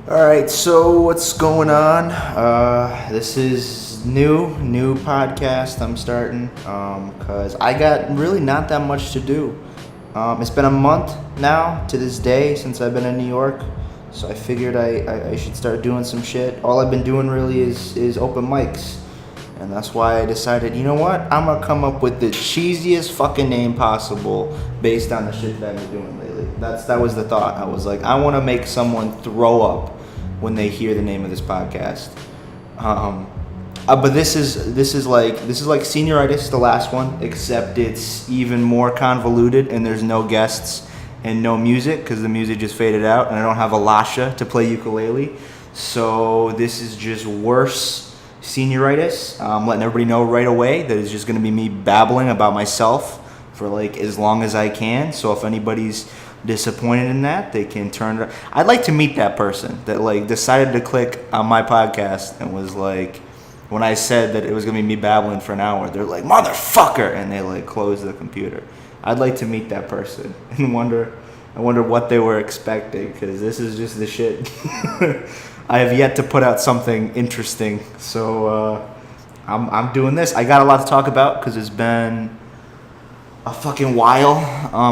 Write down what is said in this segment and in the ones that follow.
All right, so what's going on? This is new podcast I'm starting because I got really not that much to do. It's been a month now to this day since I've been in New York, so I figured I should start doing some shit. All I've been doing really is open mics, and that's why I decided, you know what? I'm gonna come up with the cheesiest fucking name possible based on the shit that I've been doing lately. That was the thought. I was like, I want to make someone throw up when they hear the name of this podcast. But this is like Senioritis, the last one, except it's even more convoluted and there's no guests and no music because the music just faded out and I don't have Alasha to play ukulele. So this is just worse Senioritis. Letting everybody know right away that it's just gonna be me babbling about myself for like as long as I can. So if anybody's disappointed in that, they can turn it. I'd like to meet that person that like decided to click on my podcast and was like, when I said that it was gonna be me babbling for an hour, they're like, motherfucker, and they like close the computer. I'd like to meet that person and I wonder what they were expecting, because this is just the shit. I have yet to put out something interesting, so I'm doing this. I got a lot to talk about because it's been a fucking while.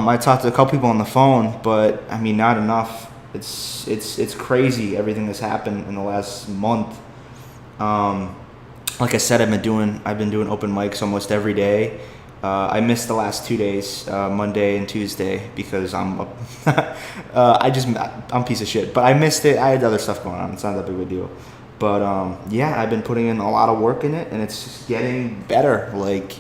I talked to a couple people on the phone, but I mean, not enough. It's crazy everything that's happened in the last month. Like I said, I've been doing open mics almost every day. I missed the last 2 days, Monday and Tuesday, because I'm a piece of shit. But I missed it. I had other stuff going on. It's not that big of a deal. But yeah, I've been putting in a lot of work in it, and it's just getting better. Like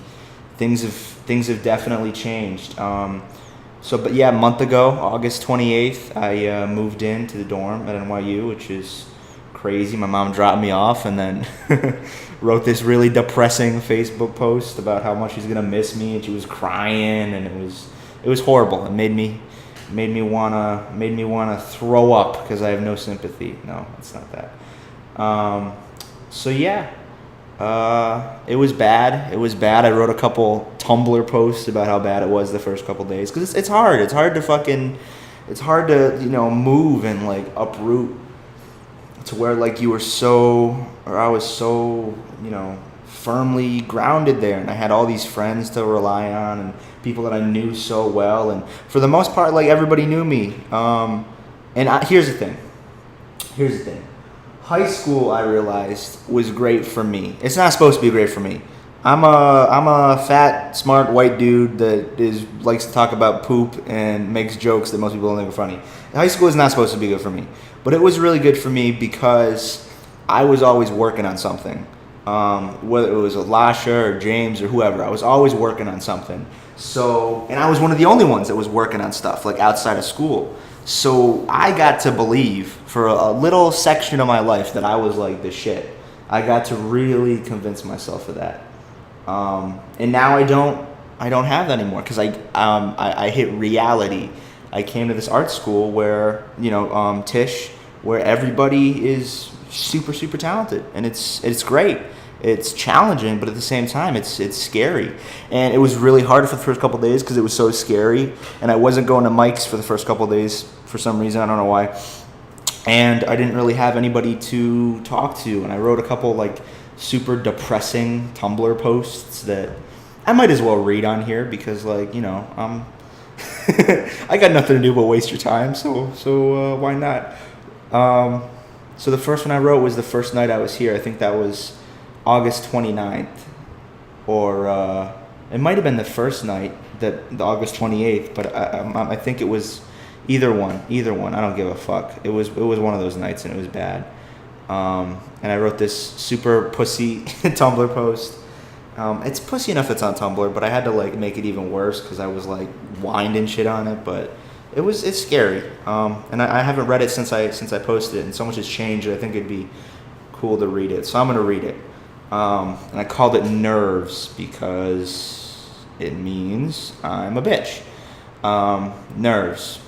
things have definitely changed. But yeah, a month ago, August 28th, I moved into the dorm at NYU, which is crazy. My mom dropped me off and then wrote this really depressing Facebook post about how much she's gonna miss me, and she was crying, and it was horrible. It made me wanna throw up because I have no sympathy. No, it's not that. So yeah. It was bad. I wrote a couple Tumblr posts about how bad it was the first couple days, because it's hard. It's hard to move and like uproot to where like I was so firmly grounded there, and I had all these friends to rely on and people that I knew so well, and for the most part, like everybody knew me. Here's the thing. High school, I realized, was great for me. It's not supposed to be great for me. I'm a fat, smart white dude that likes to talk about poop and makes jokes that most people don't think are funny. High school is not supposed to be good for me, but it was really good for me because I was always working on something. Whether it was Alasha or James or whoever, I was always working on something. So, and I was one of the only ones that was working on stuff like outside of school. So I got to believe for a little section of my life that I was like the shit. I got to really convince myself of that. And now I don't have that anymore because I hit reality. I came to this art school where Tisch, where everybody is super super talented, and it's great. It's challenging, but at the same time, it's scary. And it was really hard for the first couple of days because it was so scary. And I wasn't going to mics for the first couple of days for some reason. I don't know why. And I didn't really have anybody to talk to. And I wrote a couple like super depressing Tumblr posts that I might as well read on here because I got nothing to do but waste your time. So why not? So the first one I wrote was the first night I was here. I think that was August 29th, or it might have been the first night, the August 28th, but I think it was either one. I don't give a fuck. It was one of those nights, and it was bad. And I wrote this super pussy Tumblr post. It's pussy enough it's on Tumblr, but I had to like make it even worse because I was like winding shit on it. But it's scary. And I haven't read it since I posted it, and so much has changed that I think it'd be cool to read it. So I'm gonna read it. And I called it Nerves because it means I'm a bitch. Nerves.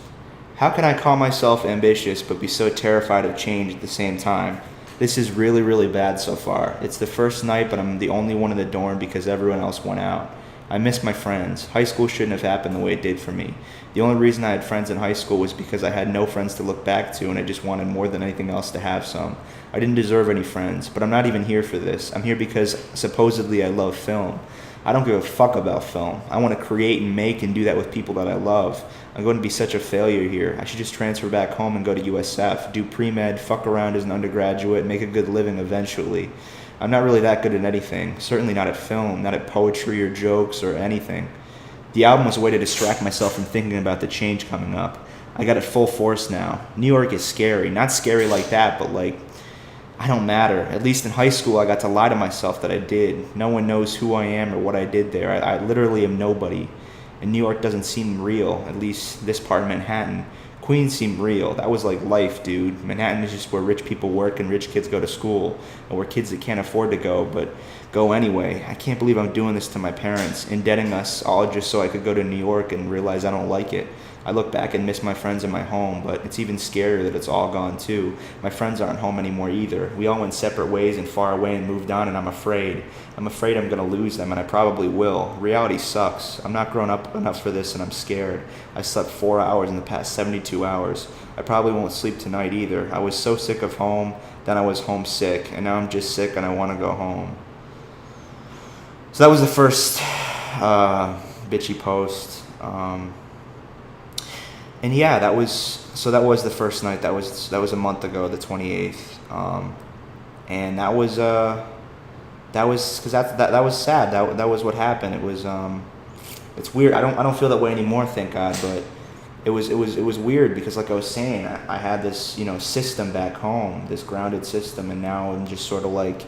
How can I call myself ambitious but be so terrified of change at the same time? This is really, really bad so far. It's the first night, but I'm the only one in the dorm because everyone else went out. I miss my friends. High school shouldn't have happened the way it did for me. The only reason I had friends in high school was because I had no friends to look back to, and I just wanted more than anything else to have some. I didn't deserve any friends, but I'm not even here for this. I'm here because supposedly I love film. I don't give a fuck about film. I want to create and make and do that with people that I love. I'm going to be such a failure here. I should just transfer back home and go to USF, do pre-med, fuck around as an undergraduate, make a good living eventually. I'm not really that good at anything, certainly not at film, not at poetry or jokes or anything. The album was a way to distract myself from thinking about the change coming up. I got it full force now. New York is scary. Not scary like that, but like, I don't matter. At least in high school, I got to lie to myself that I did. No one knows who I am or what I did there. I literally am nobody. And New York doesn't seem real, at least this part of Manhattan. Queens seemed real. That was like life, dude. Manhattan is just where rich people work and rich kids go to school, and where kids that can't afford to go, but go anyway. I can't believe I'm doing this to my parents, indebting us all just so I could go to New York and realize I don't like it. I look back and miss my friends in my home, but it's even scarier that it's all gone too. My friends aren't home anymore either. We all went separate ways and far away and moved on, and I'm afraid. I'm afraid I'm going to lose them, and I probably will. Reality sucks. I'm not grown up enough for this, and I'm scared. I slept 4 hours in the past 72 hours. I probably won't sleep tonight either. I was so sick of home, then I was homesick, and now I'm just sick and I want to go home. So that was the first bitchy post. And yeah, that was the first night. That was a month ago, the 28th. And that was because that was sad. That was what happened. It was it's weird. I don't feel that way anymore, thank God. But it was weird because, like I was saying, I had this system back home, this grounded system, and now I'm just sort of like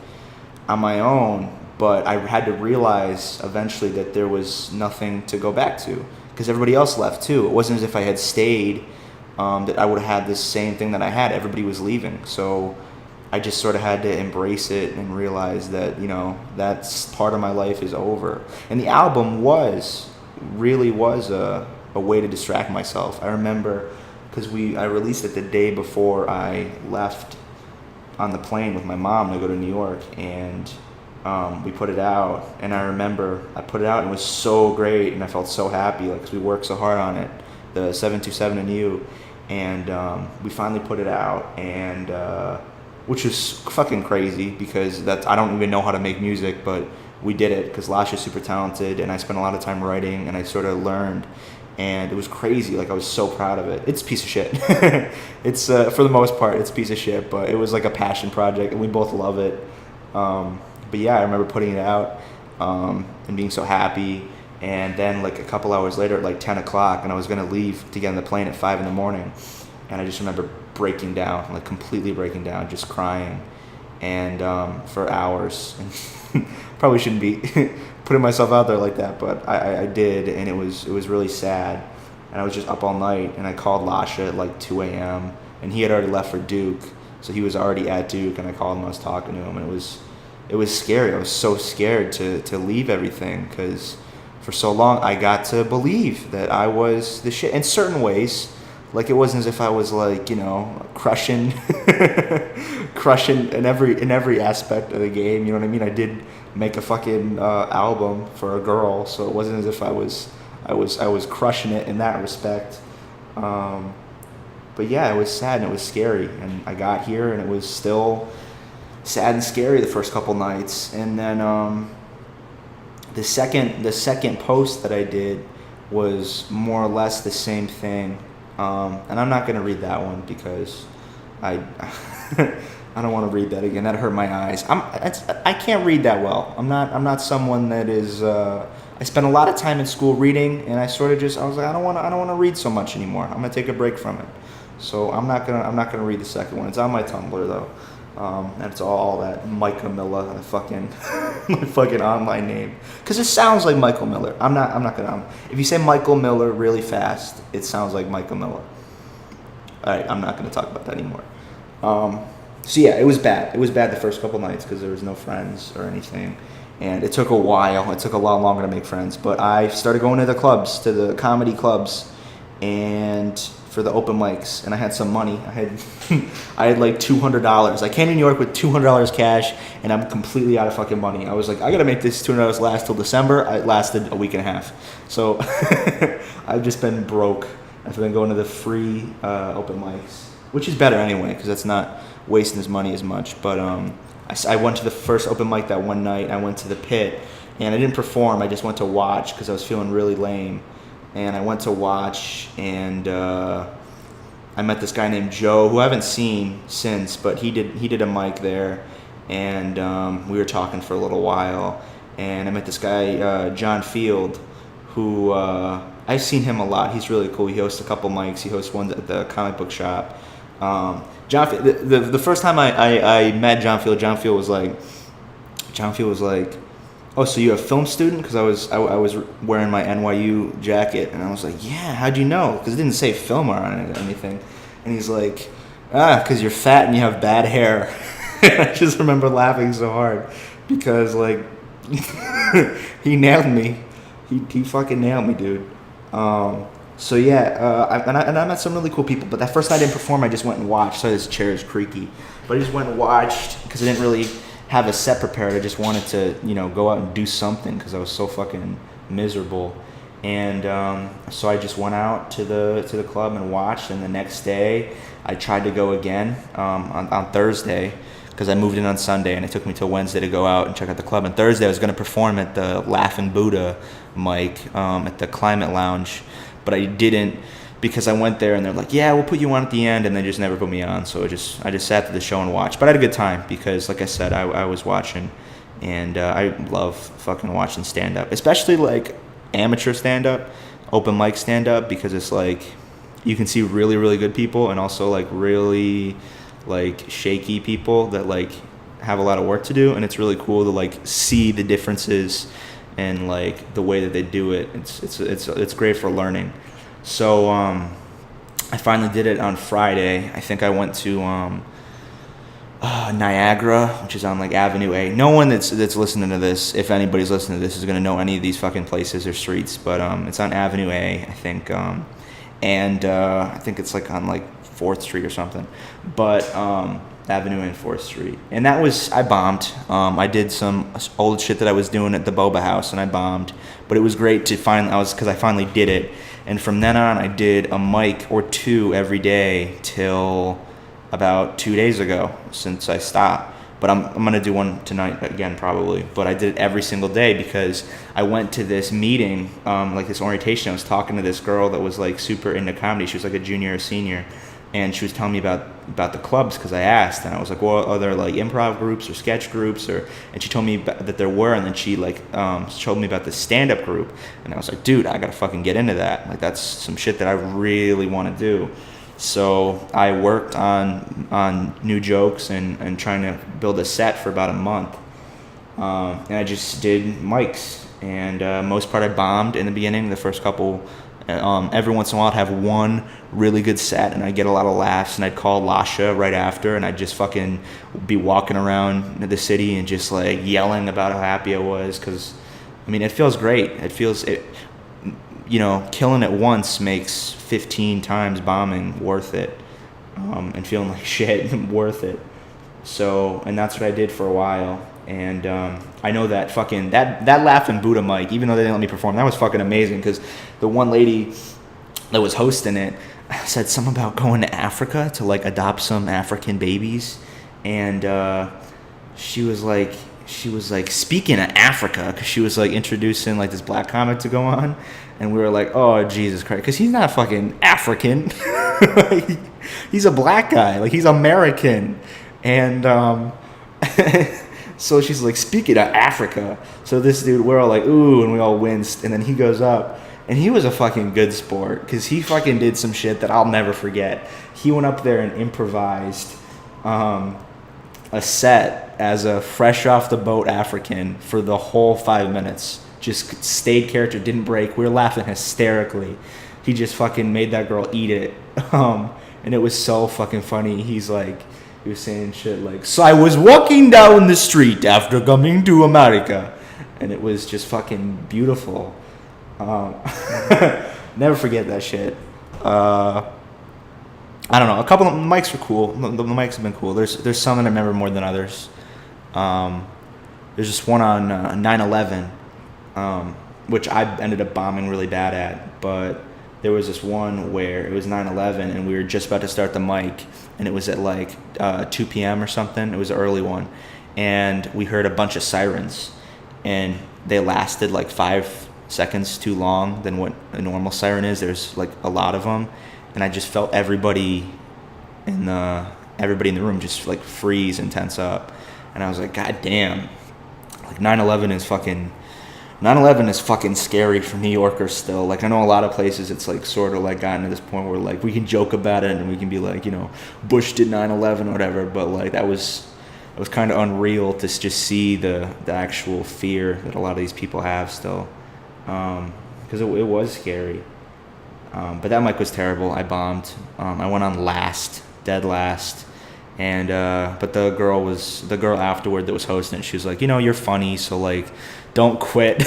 on my own. But I had to realize eventually that there was nothing to go back to, because everybody else left too. It wasn't as if I had stayed, that I would have had this same thing that I had. Everybody was leaving. So I just sort of had to embrace it and realize that, that's part of my life is over. And the album really was a way to distract myself. I remember because I released it the day before I left on the plane with my mom to go to New York, and we put it out, and I remember I put it out and it was so great, and I felt so happy, like, because we worked so hard on it, the 727 and You, and we finally put it out, and which is fucking crazy because I don't even know how to make music, but we did it because Lasha's super talented, and I spent a lot of time writing, and I sort of learned, and it was crazy. Like, I was so proud of it. It's a piece of shit. It's for the most part, it's a piece of shit, but it was like a passion project, and we both love it. But yeah, I remember putting it out and being so happy. And then like a couple hours later at like 10 o'clock, and I was going to leave to get on the plane at 5 in the morning. And I just remember breaking down, like completely breaking down, just crying. And for hours. And probably shouldn't be putting myself out there like that, but I did. And it was really sad. And I was just up all night. And I called Lasha at like 2 a.m. And he had already left for Duke. So he was already at Duke. And I called him, I was talking to him. And it was scary. I was so scared to leave everything, because for so long I got to believe that I was the shit in certain ways. Like, it wasn't as if I was like, crushing in every aspect of the game. You know what I mean? I did make a fucking album for a girl, so it wasn't as if I was crushing it in that respect. But yeah, it was sad and it was scary, and I got here and it was still sad and scary the first couple nights. And then the second post that I did was more or less the same thing, and I'm not going to read that one because I I don't want to read that again. That hurt my eyes. I can't read that well. I'm not someone that is I spent a lot of time in school reading, and I was like, I don't want to read so much anymore. I'm going to take a break from it. So I'm not gonna read the second one. It's on my Tumblr though. And it's all that Micah Miller, my fucking online name, because it sounds like Michael Miller. I'm not gonna. If you say Michael Miller really fast, it sounds like Michael Miller. All right, I'm not gonna talk about that anymore. So yeah, it was bad. It was bad the first couple nights because there was no friends or anything, and it took a while. It took a lot longer to make friends. But I started going to the clubs, to the comedy clubs, and for the open mics, and I had some money. I had like $200. I came to New York with $200 cash, and I'm completely out of fucking money. I was like, I gotta make this $200 last till December. It lasted a week and a half. So I've just been broke. I've been going to the free open mics, which is better anyway, because that's not wasting his money as much. But I went to the first open mic that one night. I went to the pit, and I didn't perform. I just went to watch because I was feeling really lame. And I went to watch, and I met this guy named Joe, who I haven't seen since, but he did a mic there, and we were talking for a little while. And I met this guy, John Field, who I've seen him a lot. He's really cool. He hosts a couple mics. He hosts one at the comic book shop. John, the first time I met John Field was like, oh, so you're a film student? Because I was wearing my NYU jacket, and I was like, yeah, how'd you know? Because it didn't say film on it or anything. And he's like, because you're fat and you have bad hair. I just remember laughing so hard because, like, he nailed me. He fucking nailed me, dude. So yeah, I met some really cool people. But that first night I didn't perform. I just went and watched. Sorry, this chair is creaky. But I just went and watched because I didn't really have a set prepared. I just wanted to, go out and do something because I was so fucking miserable. And so I just went out to the club and watched. And the next day, I tried to go again on Thursday because I moved in on Sunday, and it took me till Wednesday to go out and check out the club. And Thursday, I was going to perform at the Laughing Buddha mic at the Climate Lounge, but I didn't because I went there and they're like, yeah, we'll put you on at the end, and they just never put me on. So I just sat through the show and watched. But I had a good time because, like I said, I was watching, and I love fucking watching stand-up, especially like amateur stand-up, open mic stand-up, because it's like you can see really, really good people and also like really like shaky people that like have a lot of work to do, and it's really cool to like see the differences and like the way that they do it. It's great for learning. So I finally did it on Friday. I think I went to Niagara, which is on like Avenue A. No one that's listening to this, if anybody's listening to this, is gonna know any of these fucking places or streets, but it's on Avenue A, I think, and I think it's like on like 4th Street or something, but Avenue and 4th Street. And I bombed. I did some old shit that I was doing at the Boba House, and I bombed, but it was great to because I finally did it. And from then on, I did a mic or two every day till about 2 days ago since I stopped. But I'm going to do one tonight again probably. But I did it every single day because I went to this meeting, like this orientation. I was talking to this girl that was like super into comedy. She was like a junior or senior. And she was telling me about the clubs because I asked, and I was like, well, are there like improv groups or sketch groups? And she told me that there were, and then she like told me about the stand-up group, and I was like, dude, I gotta fucking get into that. Like that's some shit that I really want to do. So I worked on new jokes and trying to build a set for about a month, and I just did mics, and most part I bombed in the beginning, the first couple. Every once in a while I'd have one really good set and I'd get a lot of laughs, and I'd call Lasha right after, and I'd just fucking be walking around the city and just like yelling about how happy I was, because I mean it feels great. Killing it once makes 15 times bombing worth it, and feeling like shit worth it. So, and that's what I did for a while. And I know that fucking that Laughing Buddha mic, even though they didn't let me perform, that was fucking amazing, because the one lady that was hosting it said something about going to Africa to like adopt some African babies, and she was like speaking of Africa, because she was like introducing like this black comic to go on, and we were like, oh Jesus Christ, because he's not fucking African. He's a black guy, like he's American. And so she's like, speaking of Africa. So this dude, we're all like, ooh, and we all winced. And then he goes up, and he was a fucking good sport, because he fucking did some shit that I'll never forget. He went up there and improvised a set as a fresh off the boat African for the whole 5 minutes. Just stayed character, didn't break. We were laughing hysterically. He just fucking made that girl eat it. And it was so fucking funny. He was saying shit like, so I was walking down the street after coming to America. And it was just fucking beautiful. Never forget that shit. I don't know. A couple of mics were cool. The mics have been cool. There's some that I remember more than others. There's just one on 9/11, which I ended up bombing really bad at. But there was this one where it was 9/11, and we were just about to start the mic, and it was at like 2 p.m. or something. It was an early one, and we heard a bunch of sirens, and they lasted like 5 seconds too long than what a normal siren is. There's like a lot of them, and I just felt everybody in the room just like freeze and tense up, and I was like, God damn, like 9/11 is fucking scary for New Yorkers still. Like, I know a lot of places it's like sort of like gotten to this point where like we can joke about it and we can be like, you know, Bush did 9/11 or whatever, but like that was kind of unreal to just see the actual fear that a lot of these people have still, because it was scary. But that mic was terrible. I bombed. I went on dead last, and but the girl afterward that was hosting it, she was like, you know, you're funny, so like don't quit,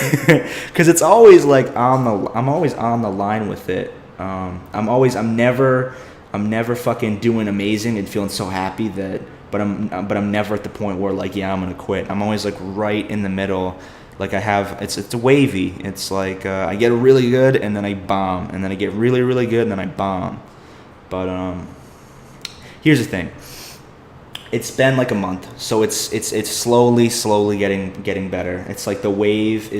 because it's always like I'm always on the line with it. I'm never fucking doing amazing and feeling so happy that, but I'm never at the point where like, yeah, I'm gonna quit. I'm always like right in the middle. Like it's wavy. It's like I get really good and then I bomb, and then I get really really good and then I bomb. But here's the thing. It's been like a month, so it's slowly getting better. It's like the wave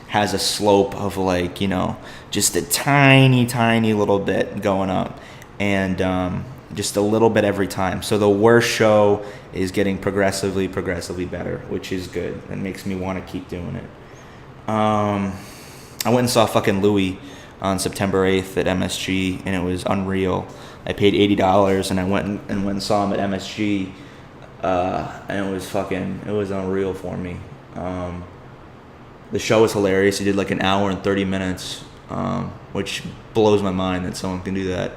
has a slope of like, you know, just a tiny little bit going up, and just a little bit every time. So the worst show is getting progressively better, which is good. It makes me want to keep doing it. I went and saw fucking Louis on September 8th at MSG, and it was unreal. I paid $80, and I went and saw him at MSG, and it was unreal for me. The show was hilarious. He did like an hour and 30 minutes, which blows my mind that someone can do that.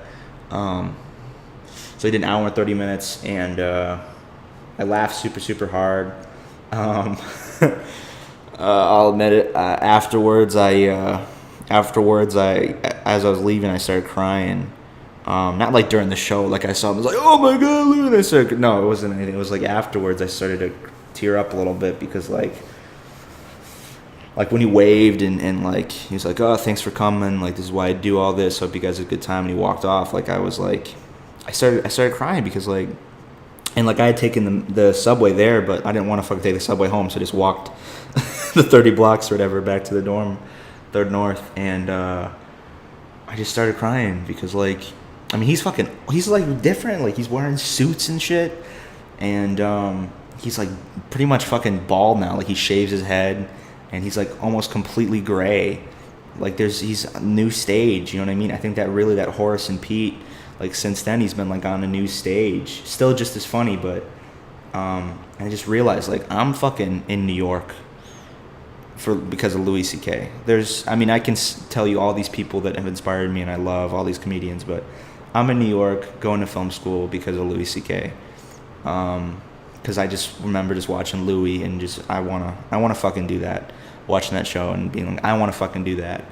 So he did an hour and 30 minutes, and I laughed super hard. I'll admit it. Afterwards, as I was leaving, I started crying. Not like during the show, like I saw him, I was like, oh my god, look at this. No, it wasn't anything. It was like afterwards I started to tear up a little bit, because like when he waved and like he was like, oh, thanks for coming, like this is why I do all this, hope you guys had a good time, and he walked off. Like I was like, I started crying, because like, and like I had taken the subway there, but I didn't want to fucking take the subway home, so I just walked the 30 blocks or whatever back to the dorm, 3rd North, and I just started crying, because like, I mean, he's like different. Like he's wearing suits and shit, and he's like pretty much fucking bald now. Like he shaves his head, and he's like almost completely gray. Like he's a new stage. You know what I mean? I think that Horace and Pete, like since then he's been like on a new stage. Still just as funny, but I just realized like I'm fucking in New York because of Louis C.K. I can tell you all these people that have inspired me, and I love all these comedians, but I'm in New York going to film school because of Louis C.K. Because I just remember just watching Louis, and just I wanna fucking do that, watching that show and being like, I wanna fucking do that.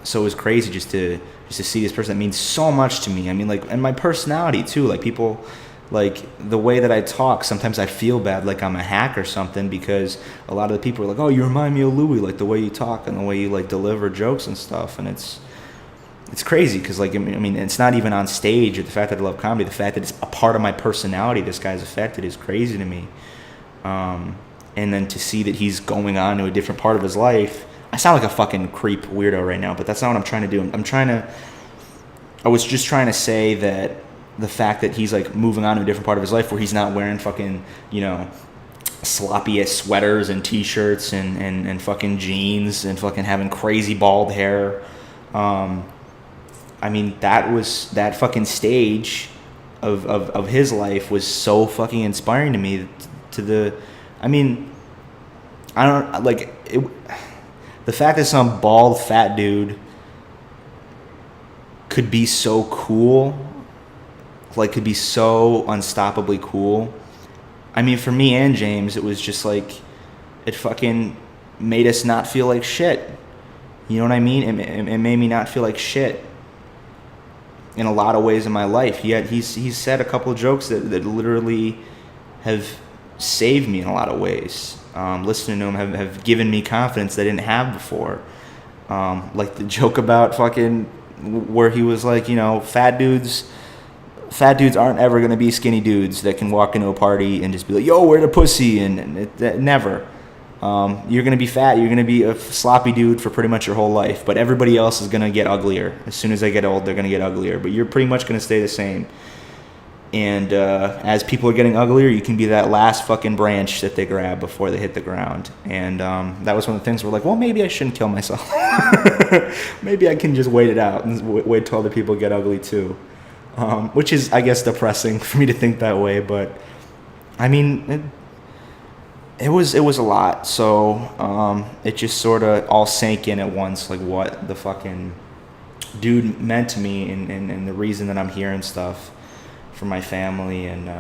So it was crazy just to see this person that means so much to me. I mean, like, and my personality too. Like people, like the way that I talk, sometimes I feel bad, like I'm a hack or something, because a lot of the people are like, oh, you remind me of Louis, like the way you talk and the way you like deliver jokes and stuff, and it's crazy, because like, I mean, it's not even on stage, or the fact that I love comedy, the fact that it's a part of my personality this guy's affected is crazy to me. And then to see that he's going on to a different part of his life, I sound like a fucking creep weirdo right now, but that's not what I'm trying to do. I was just trying to say that the fact that he's like moving on to a different part of his life where he's not wearing fucking, you know, sloppy ass sweaters and t-shirts and fucking jeans and fucking having crazy bald hair. I mean, that fucking stage of his life was so fucking inspiring to me. I don't like it. The fact that some bald fat dude could be so cool, like could be so unstoppably cool. I mean, for me and James, it was just like, it fucking made us not feel like shit. You know what I mean? It made me not feel like shit. in a lot of ways in my life. He's said a couple of jokes that literally have saved me in a lot of ways. Listening to him have given me confidence that I didn't have before. Like the joke about fucking where he was like, fat dudes aren't ever gonna be skinny dudes that can walk into a party and just be like, yo, where the pussy? And never. You're going to be fat. You're going to be a sloppy dude for pretty much your whole life. But everybody else is going to get uglier. As soon as they get old, they're going to get uglier. But you're pretty much going to stay the same. And as people are getting uglier, you can be that last fucking branch that they grab before they hit the ground. And that was one of the things where like, well, maybe I shouldn't kill myself. Maybe I can just wait it out and wait till other people get ugly too. Which is, I guess, depressing for me to think that way. But, I mean... It was a lot, so it just sort of all sank in at once, like what the fucking dude meant to me and the reason that I'm here and stuff for my family. And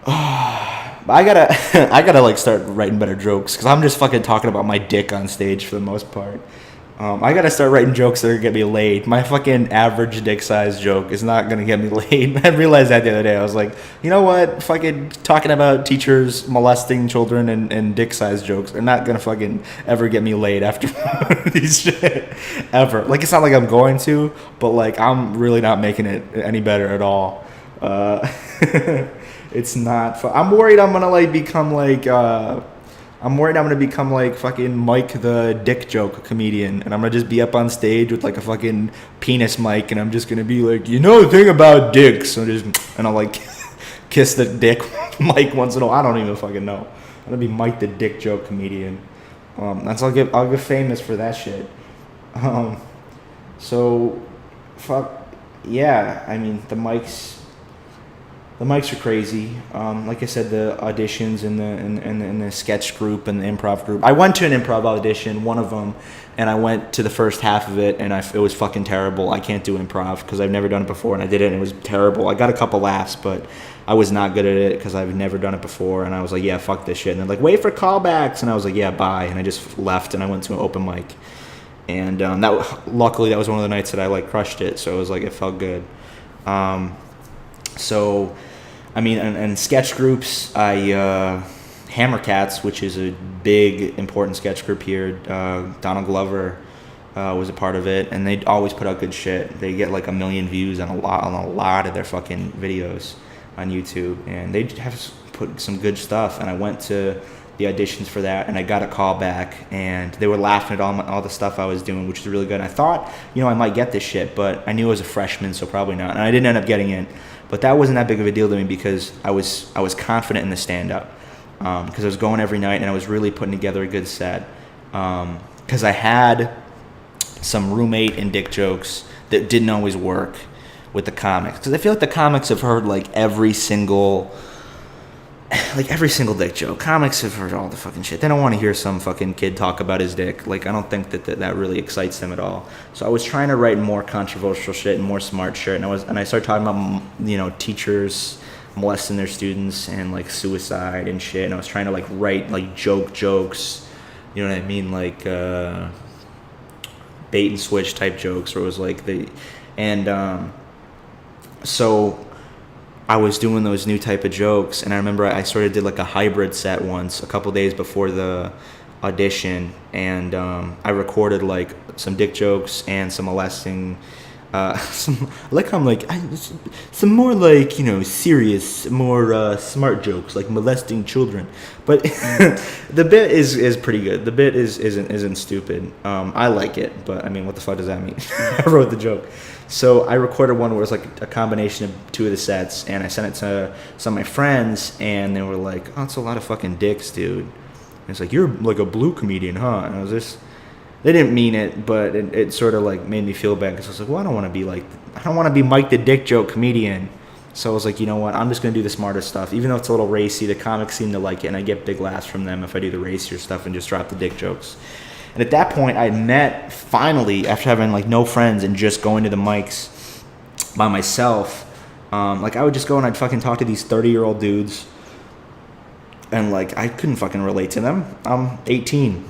I gotta like start writing better jokes because I'm just fucking talking about my dick on stage for the most part. I gotta start writing jokes that are gonna get me laid. My fucking average dick size joke is not gonna get me laid. I realized that the other day. I was like, you know what? Fucking talking about teachers molesting children and dick size jokes are not gonna fucking ever get me laid after these shit. Ever. Like, it's not like I'm going to, but like, I'm really not making it any better at all. It's not fun. I'm worried I'm gonna like become like, I'm worried I'm going to become like fucking Mike the dick joke comedian. And I'm going to just be up on stage with like a fucking penis mic. And I'm just going to be like, the thing about dicks. And I'll like kiss the dick mic once in a while. I don't even fucking know. I'm going to be Mike the dick joke comedian. I'll get famous for that shit. So, fuck, yeah. I mean, the mics are crazy. Like I said, the auditions and the sketch group and the improv group. I went to an improv audition, one of them, and I went to the first half of it, and it was fucking terrible. I can't do improv because I've never done it before, and I did it, and it was terrible. I got a couple laughs, but I was not good at it because I've never done it before, and I was like, yeah, fuck this shit. And they're like, wait for callbacks, and I was like, yeah, bye, and I just left, and I went to an open mic. And luckily, that was one of the nights that I like crushed it, so it was like, it felt good. So... I mean, and sketch groups, Hammercats, which is a big, important sketch group here. Donald Glover was a part of it, and they always put out good shit. They get like 1 million views on a lot of their fucking videos on YouTube, and they have put some good stuff. And I went to the auditions for that, and I got a call back, and they were laughing at all the stuff I was doing, which was really good. And I thought, I might get this shit, but I knew I was a freshman, so probably not. And I didn't end up getting in. But that wasn't that big of a deal to me because I was confident in the stand-up because I was going every night and I was really putting together a good set because I had some roommate and dick jokes that didn't always work with the comics because I feel like the comics have heard like every single dick joke. Comics have heard all the fucking shit. They don't want to hear some fucking kid talk about his dick. Like, I don't think that really excites them at all. So I was trying to write more controversial shit and more smart shit. And I started talking about, teachers molesting their students and, like, suicide and shit. And I was trying to, like, write, like, jokes. You know what I mean? Like, bait and switch type jokes where it was like so... I was doing those new type of jokes, and I remember I sort of did like a hybrid set once, a couple days before the audition, and I recorded like some dick jokes and some molesting, some more like serious, more smart jokes like molesting children. But the bit is pretty good. The bit isn't stupid. I like it, but I mean, what the fuck does that mean? I wrote the joke. So I recorded one where it was like a combination of two of the sets, and I sent it to some of my friends, and they were like, "Oh, it's a lot of fucking dicks, dude." And it's like, "You're like a blue comedian, huh?" And I was just, they didn't mean it, but it sort of like made me feel bad because I was like, "Well, I don't want to be Mike the dick joke comedian." So I was like, you know what? I'm just gonna do the smarter stuff, even though it's a little racy. The comics seem to like it, and I get big laughs from them if I do the racier stuff and just drop the dick jokes. And at that point, I met, finally, after having, like, no friends and just going to the mics by myself, like, I would just go and I'd fucking talk to these 30-year-old dudes, and, like, I couldn't fucking relate to them. I'm 18.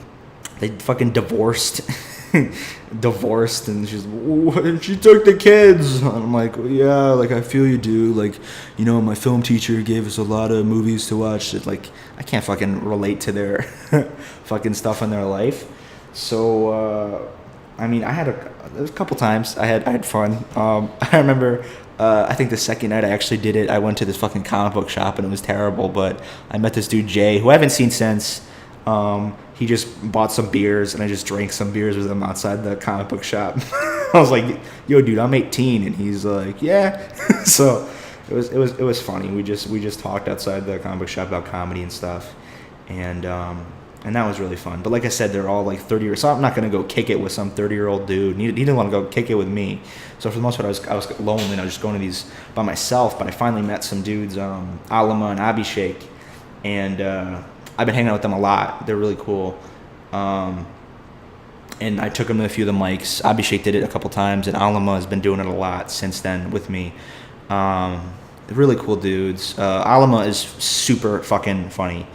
They fucking divorced. divorced, and she took the kids. And I'm like, yeah, like I feel you, dude. Like, my film teacher gave us a lot of movies to watch. That, like, I can't fucking relate to their fucking stuff in their life. So I mean, I had a couple times I had fun. I remember. I think the second night I actually did it, I went to this fucking comic book shop and it was terrible. But I met this dude Jay, who I haven't seen since. He just bought some beers and I just drank some beers with him outside the comic book shop. I was like, "Yo, dude, I'm 18," and he's like, "Yeah." So it was funny. We just talked outside the comic book shop about comedy and stuff, and that was really fun. But like I said, they're all like 30 years. So I'm not gonna go kick it with some 30-year-old dude. He didn't want to go kick it with me. So for the most part, I was lonely and I was just going to these by myself. But I finally met some dudes, Alama and Abhishek, and I've been hanging out with them a lot. They're really cool. And I took them to a few of the mics. Abhishek did it a couple times, and Alama has been doing it a lot since then with me. Really cool dudes. Alama is super fucking funny.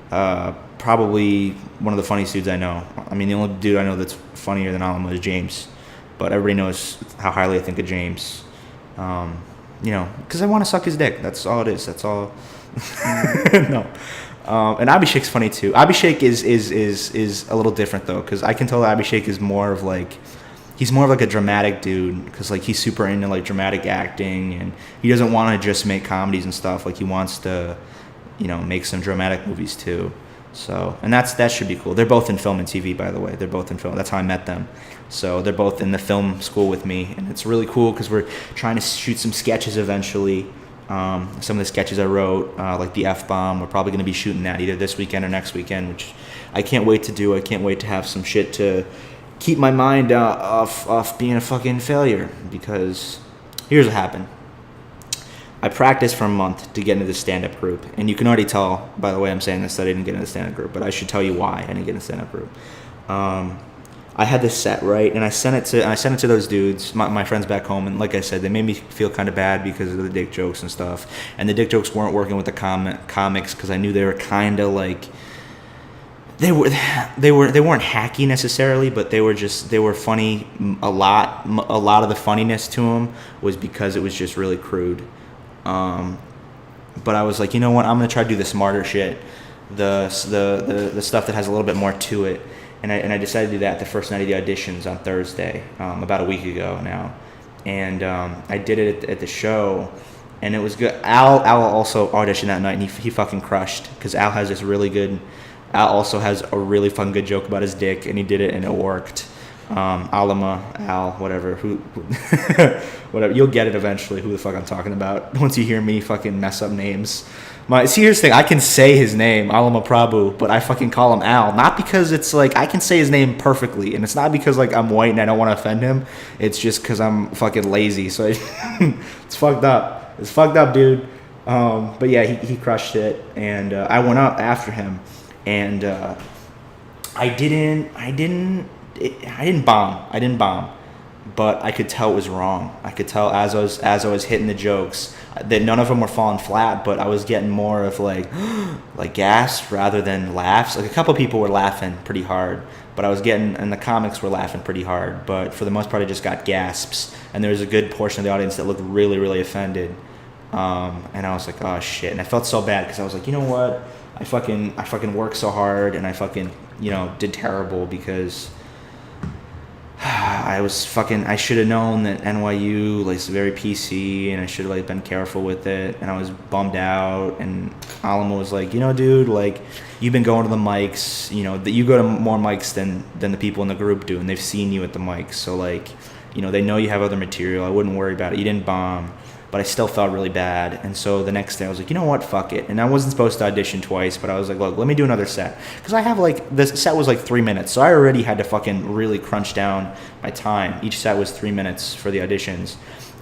Probably one of the funniest dudes I know. I mean, the only dude I know that's funnier than Alama is James. But everybody knows how highly I think of James. Because I want to suck his dick. That's all it is. That's all. No. And Abhishek's funny too. Abhishek is a little different though, because I can tell that Abhishek is more of like a dramatic dude, because like he's super into like dramatic acting, and he doesn't want to just make comedies and stuff. Like he wants to, make some dramatic movies too. So, and that should be cool. They're both in film and TV, by the way. They're both in film. That's how I met them. So they're both in the film school with me, and it's really cool because we're trying to shoot some sketches eventually. Some of the sketches I wrote, like the F-bomb, we're probably going to be shooting that either this weekend or next weekend, which I can't wait to do. I can't wait to have some shit to keep my mind off being a fucking failure, because here's what happened. I practiced for a month to get into the stand-up group, and you can already tell by the way I'm saying this that I didn't get into the stand-up group, but I should tell you why I didn't get into the stand-up group. I had this set, right, and I sent it to those dudes, my friends back home, and like I said, they made me feel kind of bad because of the dick jokes and stuff, and the dick jokes weren't working with the comics because I knew they were kind of like, they weren't hacky necessarily, but they were funny. A lot of the funniness to them was because it was just really crude. But I was like, you know what, I'm gonna try to do the smarter shit, the stuff that has a little bit more to it. And I decided to do that the first night of the auditions on Thursday, about a week ago now. And I did it at the show, and it was good. Al also auditioned that night, and he fucking crushed, because Al also has a really fun good joke about his dick, and he did it, and it worked. Alama, Al, whatever, whatever. You'll get it eventually, who the fuck I'm talking about, once you hear me fucking mess up names. Here's the thing, I can say his name, Alama Prabhu, but I fucking call him Al, not because it's like, I can say his name perfectly, and it's not because like I'm white and I don't want to offend him, it's just because I'm fucking lazy, so it's fucked up. It's fucked up, dude. But yeah, he crushed it, and I went up after him, and I didn't bomb, but I could tell it was wrong. I could tell as I was hitting the jokes that none of them were falling flat, but I was getting more of like gasps rather than laughs. Like a couple people were laughing pretty hard, but I was getting, and the comics were laughing pretty hard, but for the most part I just got gasps, and there was a good portion of the audience that looked really, really offended. And I was like, oh shit, and I felt so bad because I was like, you know what, I fucking worked so hard, and I fucking did terrible because I should have known that NYU is very PC, and I should have been careful with it, and I was bummed out. And Alama was like, dude, you've been going to the mics, that you go to more mics than the people in the group do, and they've seen you at the mics, so they know you have other material. I wouldn't worry about it. You didn't bomb. But I still felt really bad. And so the next day I was like, you know what, fuck it. And I wasn't supposed to audition twice, but I was like, look, let me do another set. Because I have this set was 3 minutes. So I already had to fucking really crunch down my time. Each set was 3 minutes for the auditions.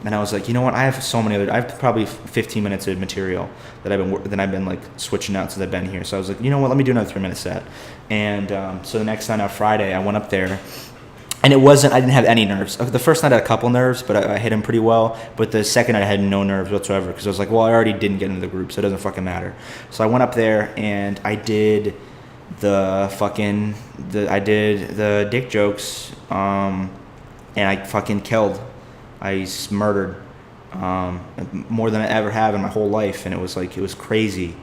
And I was like, you know what, I have probably 15 minutes of material that I've been switching out since I've been here. So I was like, you know what, let me do another 3 minute set. And so the next night on Friday, I went up there. And I didn't have any nerves. The first night I had a couple nerves, but I hit him pretty well. But the second night I had no nerves whatsoever, because I was like, well, I already didn't get into the group, so it doesn't fucking matter. So I went up there and I did I did the dick jokes, and I fucking killed. Murdered, more than I ever have in my whole life, and it was crazy.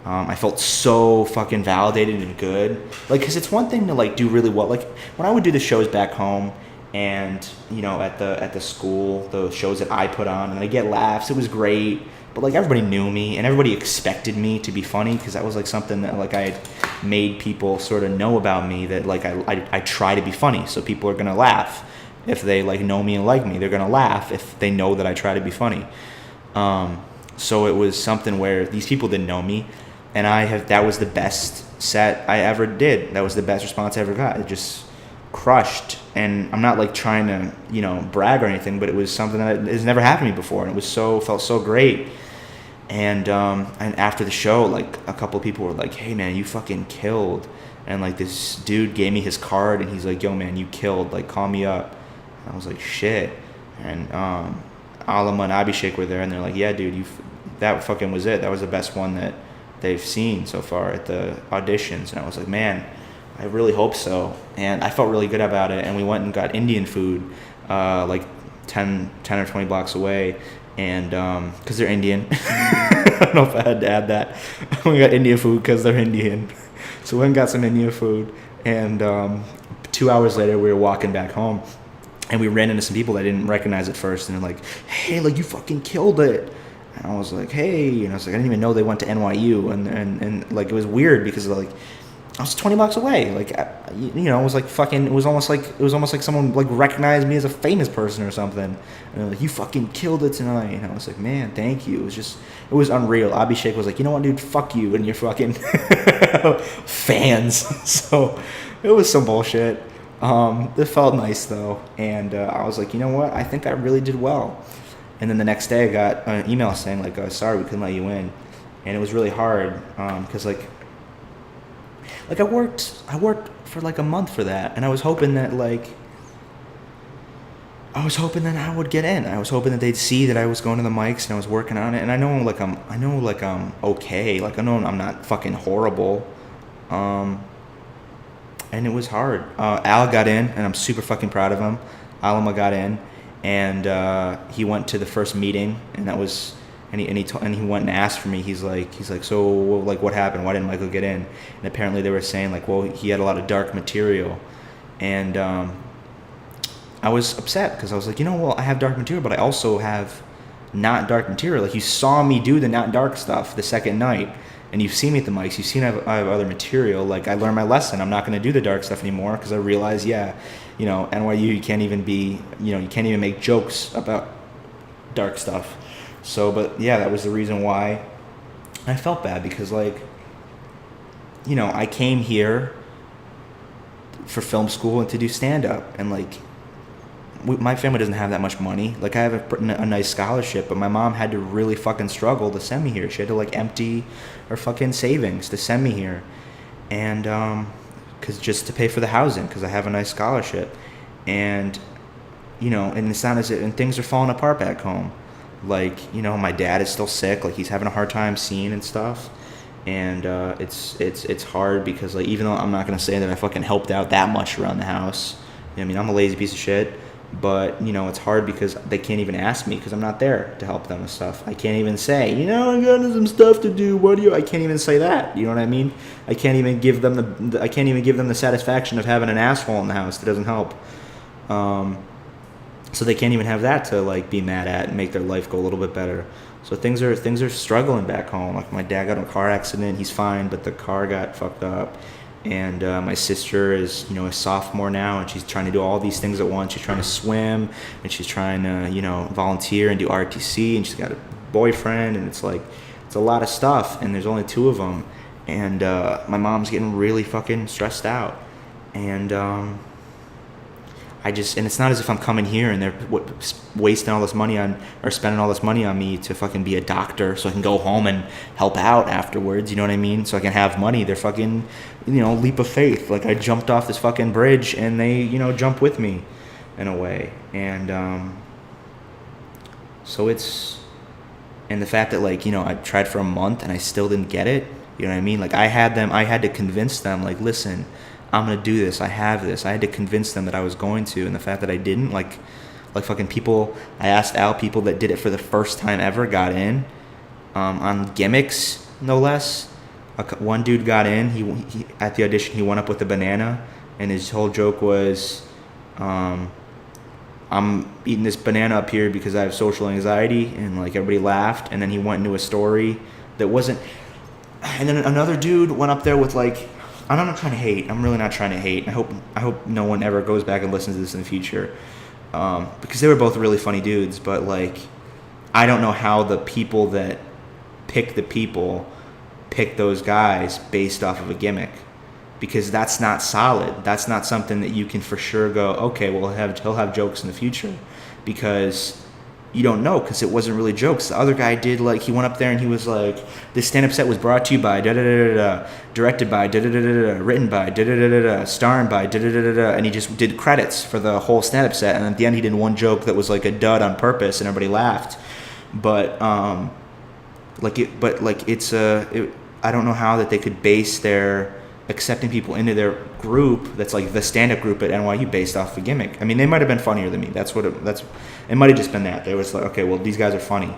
I felt so fucking validated and good. Like, cause it's one thing to like do really well. Like when I would do the shows back home, and at the school, the shows that I put on, and I get laughs. It was great, but like everybody knew me, and everybody expected me to be funny, because that was like something that like I had made people sort of know about me, that like I try to be funny, so people are gonna laugh if they like know me and like me. They're gonna laugh if they know that I try to be funny. So it was something where these people didn't know me, and that was the best set I ever did. That was the best response I ever got. It just crushed, and I'm not like trying to brag or anything, but it was something that has never happened to me before, and it felt so great. And after the show, like a couple of people were like, "Hey man, you fucking killed," and like this dude gave me his card, and he's like, "Yo man, you killed, like call me up." And I was like, "Shit." And Alama and Abhishek were there, and they're like, "Yeah dude, that fucking was it. That was the best one that they've seen so far at the auditions." And I was like, "Man, I really hope so." And I felt really good about it, and we went and got Indian food, like 10 or 20 blocks away, and because they're Indian. I don't know if I had to add that. We got Indian food because they're Indian. So we went and got some Indian food, and 2 hours later we were walking back home, and we ran into some people that I didn't recognize at first, and they're like, "Hey, like you fucking killed it." And I was like, "Hey," and I was like, I didn't even know they went to NYU, and like it was weird because like I was 20 blocks away. Like, it was like fucking, it was almost like someone like recognized me as a famous person or something. And they're like, "You fucking killed it tonight." And I was like, "Man, thank you." It was unreal. Abhishek was like, "You know what, dude, fuck you and your fucking fans." So it was some bullshit. It felt nice though. And I was like, you know what? I think I really did well. And then the next day I got an email saying like, "Sorry, we couldn't let you in." And it was really hard because like I worked for like a month for that, and I was hoping that I would get in. I was hoping that they'd see that I was going to the mics and I was working on it. And I know I'm okay. Like I know I'm not fucking horrible. And it was hard. Al got in, and I'm super fucking proud of him. Alama got in, and he went to the first meeting, and that was. And he went and asked for me. He's like, "So, like, what happened? Why didn't Michael get in?" And apparently they were saying like, well, he had a lot of dark material, and I was upset because I was like, well, I have dark material, but I also have not dark material. Like, you saw me do the not dark stuff the second night, and you've seen me at the mics. You've seen I have other material. Like, I learned my lesson. I'm not going to do the dark stuff anymore because I realized, NYU, you can't even you can't even make jokes about dark stuff. So, but yeah, that was the reason why I felt bad because, like, I came here for film school and to do stand-up. And, like, my family doesn't have that much money. Like, I have a nice scholarship, but my mom had to really fucking struggle to send me here. She had to, like, empty her fucking savings to send me here. And, cause just to pay for the housing, because I have a nice scholarship. And, and it's not as if, and things are falling apart back home. Like, my dad is still sick. Like, he's having a hard time seeing and stuff. And it's hard because, like, even though I'm not going to say that I fucking helped out that much around the house. I'm a lazy piece of shit. But, it's hard because they can't even ask me because I'm not there to help them with stuff. I can't even say, I got some stuff to do. I can't even say that. You know what I mean? I can't even give them the satisfaction of having an asshole in the house that doesn't help. So they can't even have that to like be mad at and make their life go a little bit better. So things are struggling back home. Like, my dad got in a car accident. He's fine, but the car got fucked up. And my sister is a sophomore now, and she's trying to do all these things at once. She's trying to swim, and she's trying to volunteer and do RTC, and she's got a boyfriend, and it's a lot of stuff. And there's only two of them, and my mom's getting really fucking stressed out. And and it's not as if I'm coming here and they're wasting all this money or spending all this money on me to fucking be a doctor so I can go home and help out afterwards, you know what I mean? So I can have money. They're fucking, leap of faith. Like, I jumped off this fucking bridge and they, jump with me in a way. And so and the fact that, like, I tried for a month and I still didn't get it, You know what I mean? Like I had to convince them, like, listen, I'm gonna do this. I have this. I had to convince them that I was going to, and the fact that I didn't, like fucking people. I asked Al, people that did it for the first time ever got in, on gimmicks, no less. One dude got in. He at the audition he went up with a banana, and his whole joke was, I'm eating this banana up here because I have social anxiety, and like everybody laughed. And then he went into a story that wasn't. And then another dude went up there with like, I'm not trying to hate. I'm really not trying to hate. I hope no one ever goes back and listens to this in the future, because they were both really funny dudes. But like, I don't know how the people that pick the people pick those guys based off of a gimmick, because that's not solid. That's not something that you can for sure go, okay, well he'll have jokes in the future, because you don't know, because it wasn't really jokes. The other guy did, like, he went up there and he was like, this stand-up set was brought to you by da-da-da-da-da, directed by da-da-da-da-da, written by da-da-da-da-da, starring by da-da-da-da-da, and he just did credits for the whole stand-up set, and at the end he did one joke that was like a dud on purpose, and everybody laughed. But I don't know how that they could base their accepting people into their group that's like the stand-up group at NYU based off a gimmick. I mean, they might have been funnier than me. It might have just been that. They was like, okay, well, these guys are funny.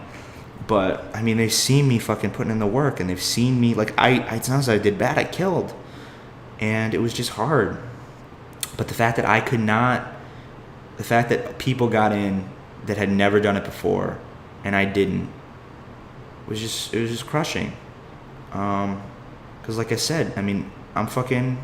But, I mean, they've seen me fucking putting in the work, and they've seen me, like, it's not as I did bad, I killed. And it was just hard. But the fact that people got in that had never done it before, and I didn't, it was just crushing. Because like I said, I mean, I'm fucking